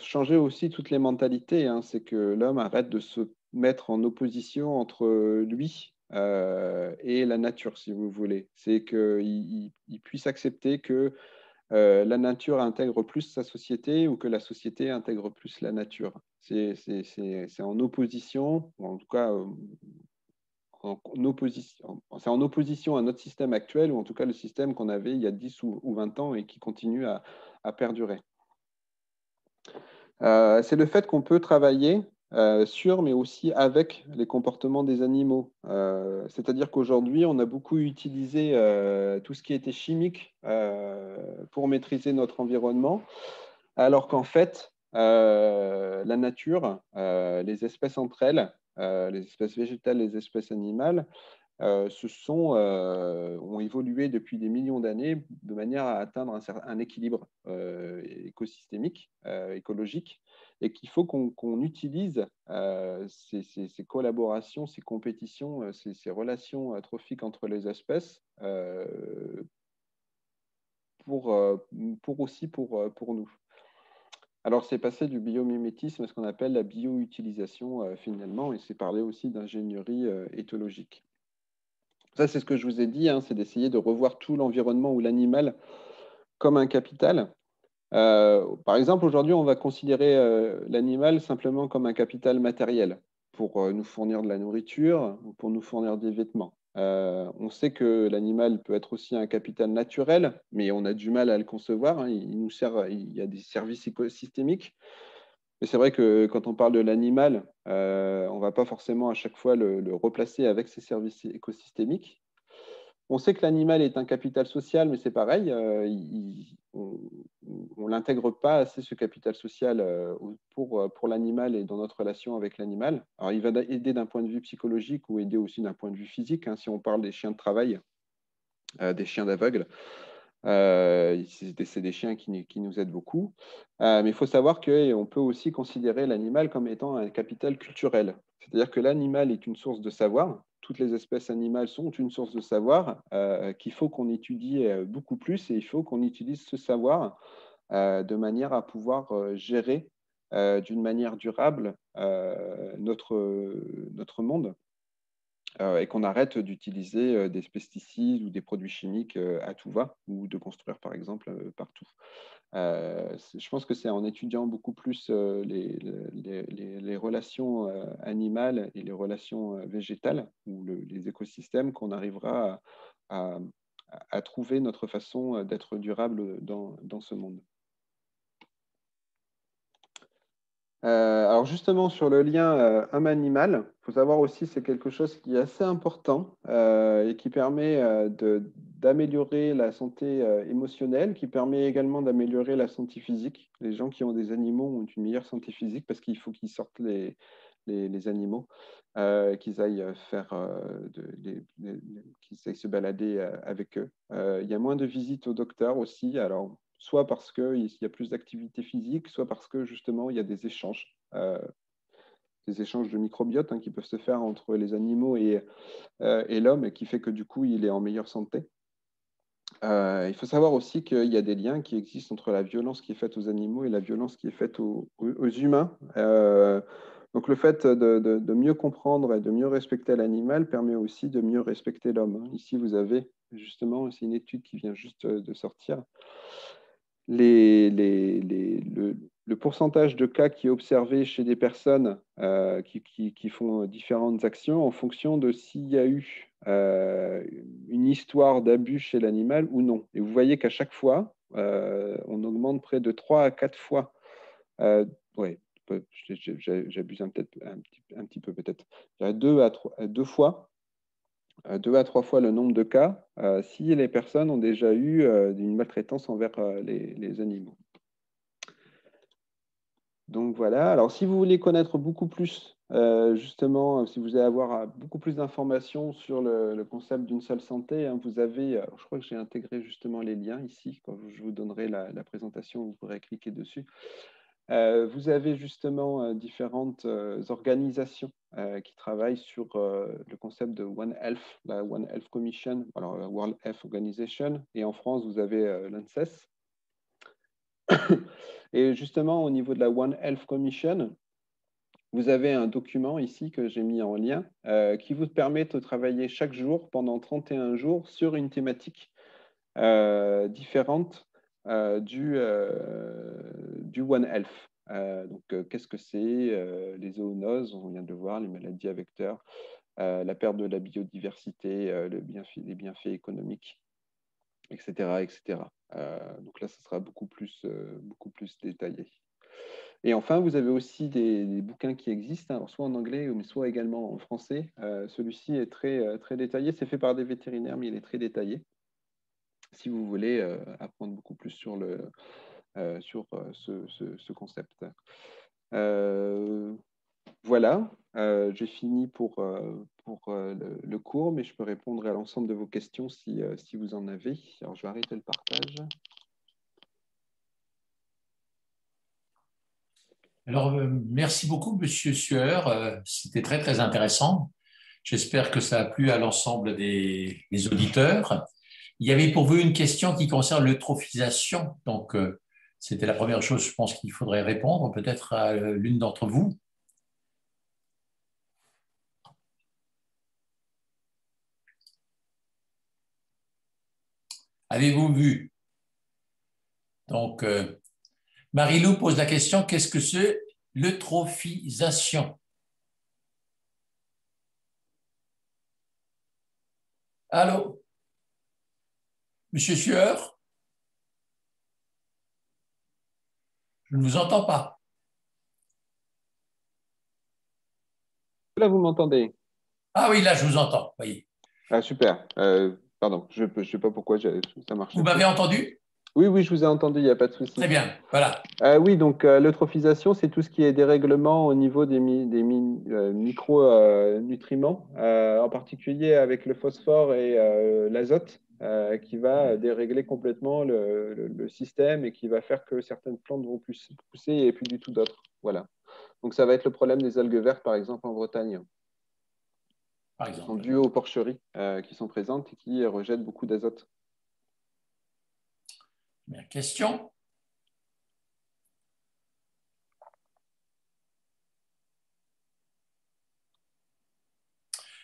changer aussi toutes les mentalités, hein. C'est que l'homme arrête de se mettre en opposition entre lui et la nature, si vous voulez. C'est qu'il puisse accepter que la nature intègre plus sa société ou que la société intègre plus la nature. C'est en opposition, ou en tout cas c'est en opposition à notre système actuel, ou en tout cas le système qu'on avait il y a 10 ou 20 ans et qui continue à perdurer. C'est le fait qu'on peut travailler sur, mais aussi avec les comportements des animaux. C'est-à-dire qu'aujourd'hui, on a beaucoup utilisé tout ce qui était chimique pour maîtriser notre environnement, alors qu'en fait, la nature, les espèces entre elles, les espèces végétales, les espèces animales, ont évolué depuis des millions d'années de manière à atteindre un équilibre écosystémique, écologique, et qu'il faut qu'on utilise ces collaborations, ces compétitions, ces relations trophiques entre les espèces pour, aussi pour nous. Alors, c'est passé du biomimétisme à ce qu'on appelle la bioutilisation finalement, et c'est parler aussi d'ingénierie éthologique. Ça, c'est ce que je vous ai dit, hein, c'est d'essayer de revoir tout l'environnement ou l'animal comme un capital. Par exemple, aujourd'hui, on va considérer l'animal simplement comme un capital matériel pour nous fournir de la nourriture ou pour nous fournir des vêtements. On sait que l'animal peut être aussi un capital naturel, mais on a du mal à le concevoir, hein. Il nous sert, il y a des services écosystémiques. Mais c'est vrai que quand on parle de l'animal, on ne va pas forcément à chaque fois le replacer avec ses services écosystémiques. On sait que l'animal est un capital social, mais c'est pareil, on ne l'intègre pas assez, ce capital social, pour l'animal et dans notre relation avec l'animal. Alors, il va aider d'un point de vue psychologique ou aider aussi d'un point de vue physique, hein, si on parle des chiens de travail, des chiens d'aveugle. C'est des chiens qui nous aident beaucoup. Mais il faut savoir qu'on peut aussi considérer l'animal comme étant un capital culturel. C'est-à-dire que l'animal est une source de savoir. Toutes les espèces animales sont une source de savoir qu'il faut qu'on étudie beaucoup plus, et il faut qu'on utilise ce savoir de manière à pouvoir gérer d'une manière durable notre monde. Et qu'on arrête d'utiliser des pesticides ou des produits chimiques à tout va, ou de construire par exemple partout. Je pense que c'est en étudiant beaucoup plus les relations animales et les relations végétales ou les écosystèmes qu'on arrivera à, à trouver notre façon d'être durable dans ce monde. Alors justement, sur le lien homme-animal, il faut savoir aussi que c'est quelque chose qui est assez important et qui permet d'améliorer la santé émotionnelle, qui permet également d'améliorer la santé physique. Les gens qui ont des animaux ont une meilleure santé physique parce qu'il faut qu'ils sortent les animaux, qu'ils aillent faire, qu'ils aillent se balader avec eux. Il y a moins de visites au docteur aussi. Alors, soit parce qu'il y a plus d'activité physique, soit parce que justement il y a des échanges de microbiote, hein, qui peuvent se faire entre les animaux et l'homme, et qui fait que du coup il est en meilleure santé. Il faut savoir aussi qu'il y a des liens qui existent entre la violence qui est faite aux animaux et la violence qui est faite aux humains. Donc le fait de mieux comprendre et de mieux respecter l'animal permet aussi de mieux respecter l'homme. Ici, vous avez justement, c'est une étude qui vient juste de sortir, le pourcentage de cas qui est observé chez des personnes qui font différentes actions en fonction de s'il y a eu une histoire d'abus chez l'animal ou non. Et vous voyez qu'à chaque fois, on augmente près de 3 à 4 fois. Ouais, j'abuse peut-être un petit peu peut-être. 2 fois 2 à 3 fois le nombre de cas si les personnes ont déjà eu une maltraitance envers les animaux. Donc voilà. Alors, si vous voulez connaître beaucoup plus, justement, si vous voulez avoir beaucoup plus d'informations sur le concept d'une seule santé, hein, vous avez, je crois que j'ai intégré justement les liens ici, quand je vous donnerai la présentation, vous pourrez cliquer dessus. Vous avez justement différentes organisations qui travaillent sur le concept de One Health, la One Health Commission, alors la World Health Organization, et en France, vous avez l'ANSES. Et justement, au niveau de la One Health Commission, vous avez un document ici que j'ai mis en lien qui vous permet de travailler chaque jour pendant 31 jours sur une thématique différente du One Health. Donc, qu'est-ce que c'est les zoonoses, on vient de le voir, les maladies à vecteurs, la perte de la biodiversité, les bienfaits économiques, etc. etc. Donc là, ce sera beaucoup plus détaillé. Et enfin, vous avez aussi des bouquins qui existent, hein, alors soit en anglais, mais soit également en français. Celui-ci est très détaillé. C'est fait par des vétérinaires, mais il est très détaillé. Si vous voulez apprendre beaucoup plus sur ce concept. Voilà, j'ai fini pour le cours, mais je peux répondre à l'ensemble de vos questions si vous en avez. Alors, je vais arrêter le partage. Alors, merci beaucoup, Monsieur Sueur. C'était très, très intéressant. J'espère que ça a plu à l'ensemble des auditeurs. Il y avait pour vous une question qui concerne l'eutrophisation. Donc, c'était la première chose, je pense, qu'il faudrait répondre, peut-être à l'une d'entre vous. Avez-vous vu? Donc, Marie-Lou pose la question, qu'est-ce que c'est l'eutrophisation? Allô? Monsieur Sueur? Je ne vous entends pas. Là, vous m'entendez? Ah oui, là, je vous entends. Voyez. Ah, super. Pardon, je ne sais pas pourquoi ça ne Vous marchait plus. m'avez entendu? Oui, oui, je vous ai entendu, il n'y a pas de souci. Très bien, voilà. Oui, donc l'eutrophisation, c'est tout ce qui est dérèglement au niveau des micronutriments, en particulier avec le phosphore et l'azote, qui va dérégler complètement le système et qui va faire que certaines plantes vont pousser et plus du tout d'autres. Voilà. Donc ça va être le problème des algues vertes, par exemple, en Bretagne, Par qui sont exemple. dues aux porcheries qui sont présentes et qui rejettent beaucoup d'azote. Première question.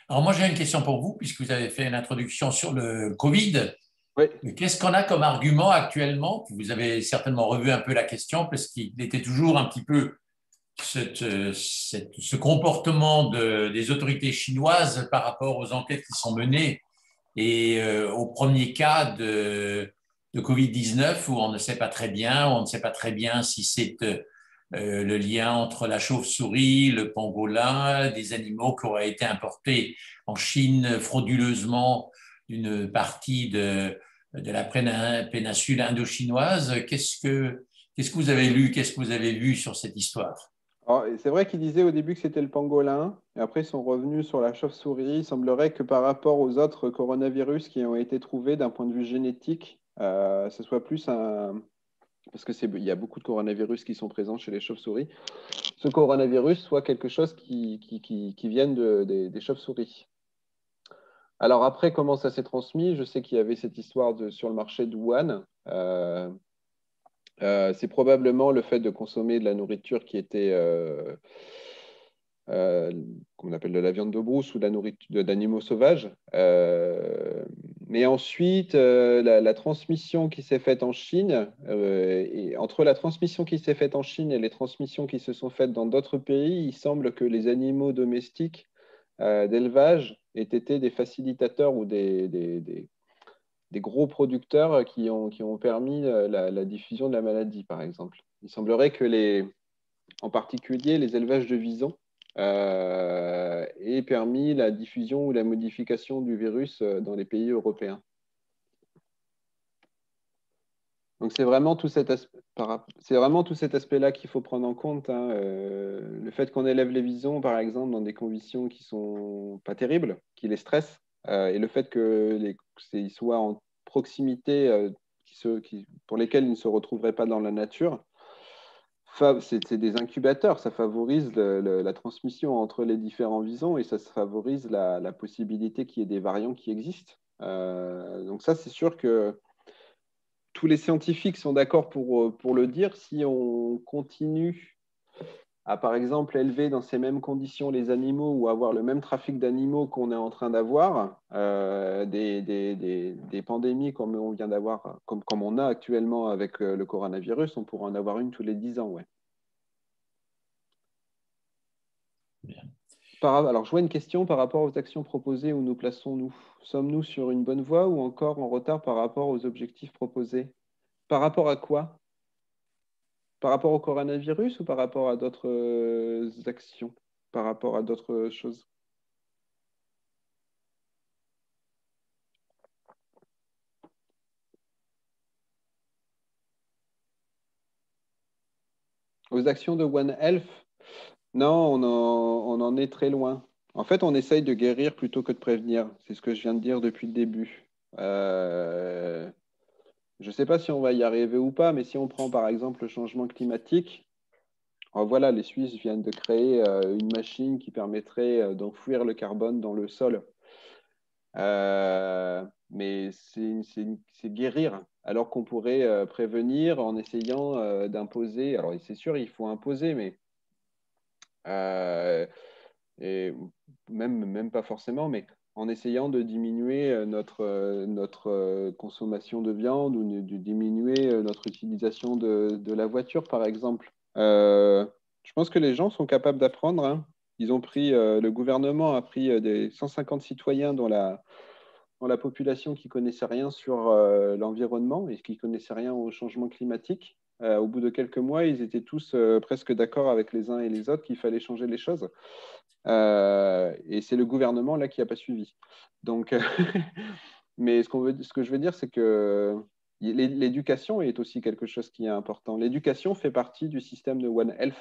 Alors moi, j'ai une question pour vous, puisque vous avez fait une introduction sur le Covid. Oui. Qu'est-ce qu'on a comme argument actuellement? Vous avez certainement revu un peu la question, parce qu'il était toujours un petit peu ce comportement des autorités chinoises par rapport aux enquêtes qui sont menées et au premier cas de Covid-19 où on ne sait pas très bien, on ne sait pas très bien si c'est le lien entre la chauve-souris, le pangolin, des animaux qui auraient été importés en Chine frauduleusement d'une partie de la péninsule indo-chinoise. Qu'est-ce que vous avez lu, qu'est-ce que vous avez vu sur cette histoire? C'est vrai qu'ils disaient au début que c'était le pangolin, et après ils sont revenus sur la chauve-souris. Il semblerait que par rapport aux autres coronavirus qui ont été trouvés d'un point de vue génétique, ce soit plus un... Parce il y a beaucoup de coronavirus qui sont présents chez les chauves-souris. Ce coronavirus soit quelque chose qui vienne des chauves-souris. Alors après, comment ça s'est transmis? Je sais qu'il y avait cette histoire sur le marché de Wuhan. C'est probablement le fait de consommer de la nourriture qui était, qu'on appelle de la viande de brousse ou de la nourriture d'animaux sauvages. Mais ensuite, la transmission qui s'est faite en Chine, et entre la transmission qui s'est faite en Chine et les transmissions qui se sont faites dans d'autres pays, il semble que les animaux domestiques d'élevage aient été des facilitateurs ou des gros producteurs qui ont permis la diffusion de la maladie, par exemple. Il semblerait que en particulier les élevages de visons aient permis la diffusion ou la modification du virus dans les pays européens. Donc c'est vraiment tout cet aspect-là qu'il faut prendre en compte, hein. Le fait qu'on élève les visons, par exemple, dans des conditions qui sont pas terribles, qui les stressent, et le fait qu'ils soient en proximité, pour lesquels ils ne se retrouveraient pas dans la nature, c'est des incubateurs. Ça favorise la transmission entre les différents visons et ça favorise la possibilité qu'il y ait des variants qui existent. Donc ça, c'est sûr que tous les scientifiques sont d'accord pour le dire. Si on continue à, par exemple, élever dans ces mêmes conditions les animaux ou avoir le même trafic d'animaux qu'on est en train d'avoir, des pandémies comme on vient d'avoir, comme on a actuellement avec le coronavirus, on pourra en avoir une tous les 10 ans. Ouais. Alors, je vois une question par rapport aux actions proposées. Où nous plaçons-nous? Sommes-nous sur une bonne voie ou encore en retard par rapport aux objectifs proposés? Par rapport à quoi? Par rapport au coronavirus ou par rapport à d'autres actions, par rapport à d'autres choses? Aux actions de One Health, non, on en est très loin. En fait, on essaye de guérir plutôt que de prévenir. C'est ce que je viens de dire depuis le début. Je ne sais pas si on va y arriver ou pas, mais si on prend par exemple le changement climatique, voilà, les Suisses viennent de créer une machine qui permettrait d'enfouir le carbone dans le sol. Mais c'est guérir, alors qu'on pourrait prévenir en essayant d'imposer. Alors, c'est sûr, il faut imposer, mais et même pas forcément, mais en essayant de diminuer notre consommation de viande ou de diminuer notre utilisation de la voiture, par exemple. Je pense que les gens sont capables d'apprendre, hein. Ils ont pris, le gouvernement a pris des 150 citoyens dans la population qui connaissait rien sur l'environnement et qui connaissait rien au changement climatique. Au bout de quelques mois, ils étaient tous presque d'accord avec les uns et les autres qu'il fallait changer les choses. Et c'est le gouvernement là qui n'a pas suivi. Donc, mais ce que je veux dire, c'est que l'éducation est aussi quelque chose qui est important. L'éducation fait partie du système de One Health.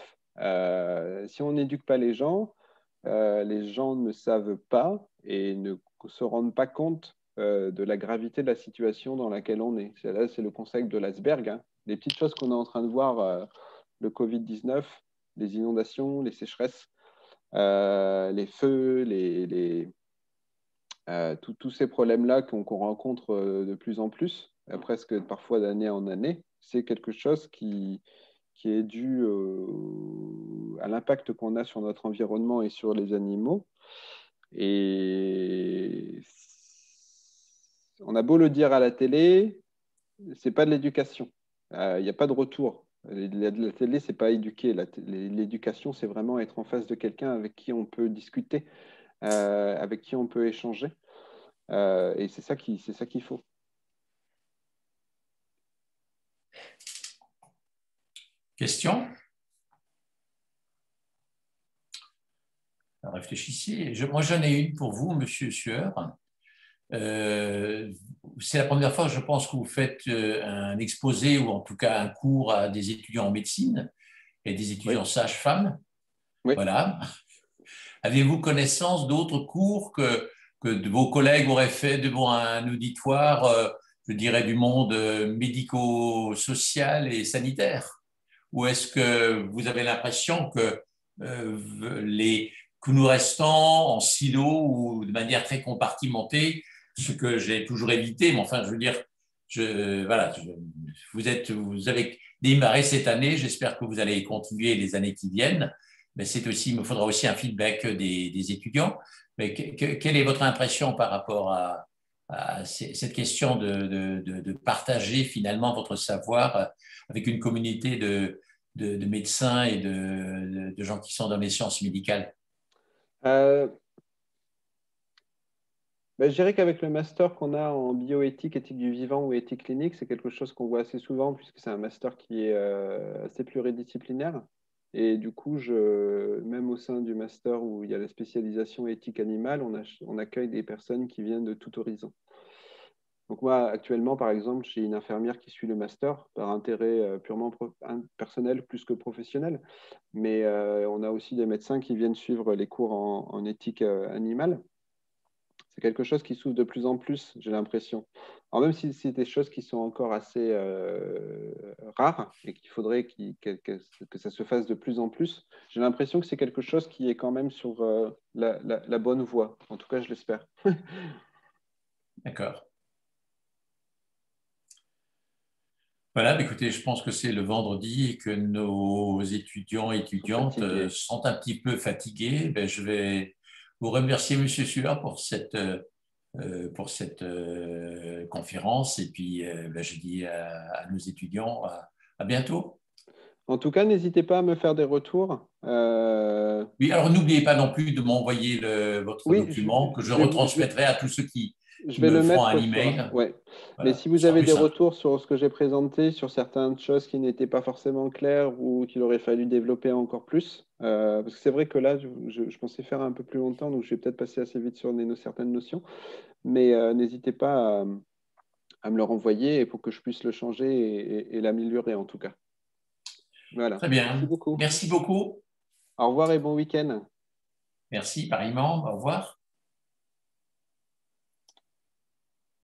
Si on n'éduque pas les gens ne savent pas et ne se rendent pas compte de la gravité de la situation dans laquelle on est. Là, c'est le concept de l'iceberg, hein. Les petites choses qu'on est en train de voir, le Covid-19, les inondations, les sécheresses, les feux, tous ces problèmes-là qu'on rencontre de plus en plus, presque parfois d'année en année, c'est quelque chose qui est dû à l'impact qu'on a sur notre environnement et sur les animaux. Et on a beau le dire à la télé, c'est pas de l'éducation. Il n'y a pas de retour. La télé, c'est pas éduquer. L'éducation, c'est vraiment être en face de quelqu'un avec qui on peut discuter, avec qui on peut échanger. Et c'est ça qu'il faut. Question? Réfléchissez. Moi, j'en ai une pour vous, Monsieur Sueur. C'est la première fois, je pense, que vous faites un exposé ou en tout cas un cours à des étudiants en médecine et des étudiants sages-femmes. Oui. Voilà. Avez-vous connaissance d'autres cours que vos collègues auraient fait devant un auditoire, je dirais, du monde médico-social et sanitaire? Ou est-ce que vous avez l'impression que nous restons en silo ou de manière très compartimentée, ce que j'ai toujours évité, mais enfin, je veux dire, voilà, vous avez démarré cette année, j'espère que vous allez continuer les années qui viennent, mais il me faudra aussi un feedback des étudiants. Mais quelle est votre impression par rapport à cette question de partager finalement votre savoir avec une communauté de médecins et de gens qui sont dans les sciences médicales? Je dirais qu'avec le master qu'on a en bioéthique, éthique du vivant ou éthique clinique, c'est quelque chose qu'on voit assez souvent puisque c'est un master qui est assez pluridisciplinaire. Et du coup, même au sein du master où il y a la spécialisation éthique animale, on accueille des personnes qui viennent de tout horizon. Donc moi, actuellement, par exemple, j'ai une infirmière qui suit le master par intérêt purement personnel plus que professionnel. Mais on a aussi des médecins qui viennent suivre les cours en éthique animale. C'est quelque chose qui s'ouvre de plus en plus, j'ai l'impression. Alors même si c'est des choses qui sont encore assez rares et qu'il faudrait que ça se fasse de plus en plus, j'ai l'impression que c'est quelque chose qui est quand même sur la bonne voie. En tout cas, je l'espère. D'accord. Voilà, écoutez, je pense que c'est le vendredi et que nos étudiants et étudiantes sont un petit peu fatigués. Je vais vous remercier, Monsieur Sueur, pour cette conférence. Et puis, je dis à nos étudiants à bientôt. En tout cas, n'hésitez pas à me faire des retours. Oui, alors n'oubliez pas non plus de m'envoyer votre Oui, document que je je vais vous, retransmettrai à tous ceux qui Je qui vais me le feront mettre un sur. email. Ouais. Mais Voilà, si ce vous sera avez plus des simple. retours sur ce que j'ai présenté, sur certaines choses qui n'étaient pas forcément claires ou qu'il aurait fallu développer encore plus, parce que c'est vrai que là, je pensais faire un peu plus longtemps, donc je vais peut-être passer assez vite sur certaines notions, mais n'hésitez pas à me le renvoyer pour que je puisse le changer et l'améliorer en tout cas. Voilà. Très Merci bien. beaucoup. Merci beaucoup. Au revoir et bon week-end. Merci, pareillement. Au revoir.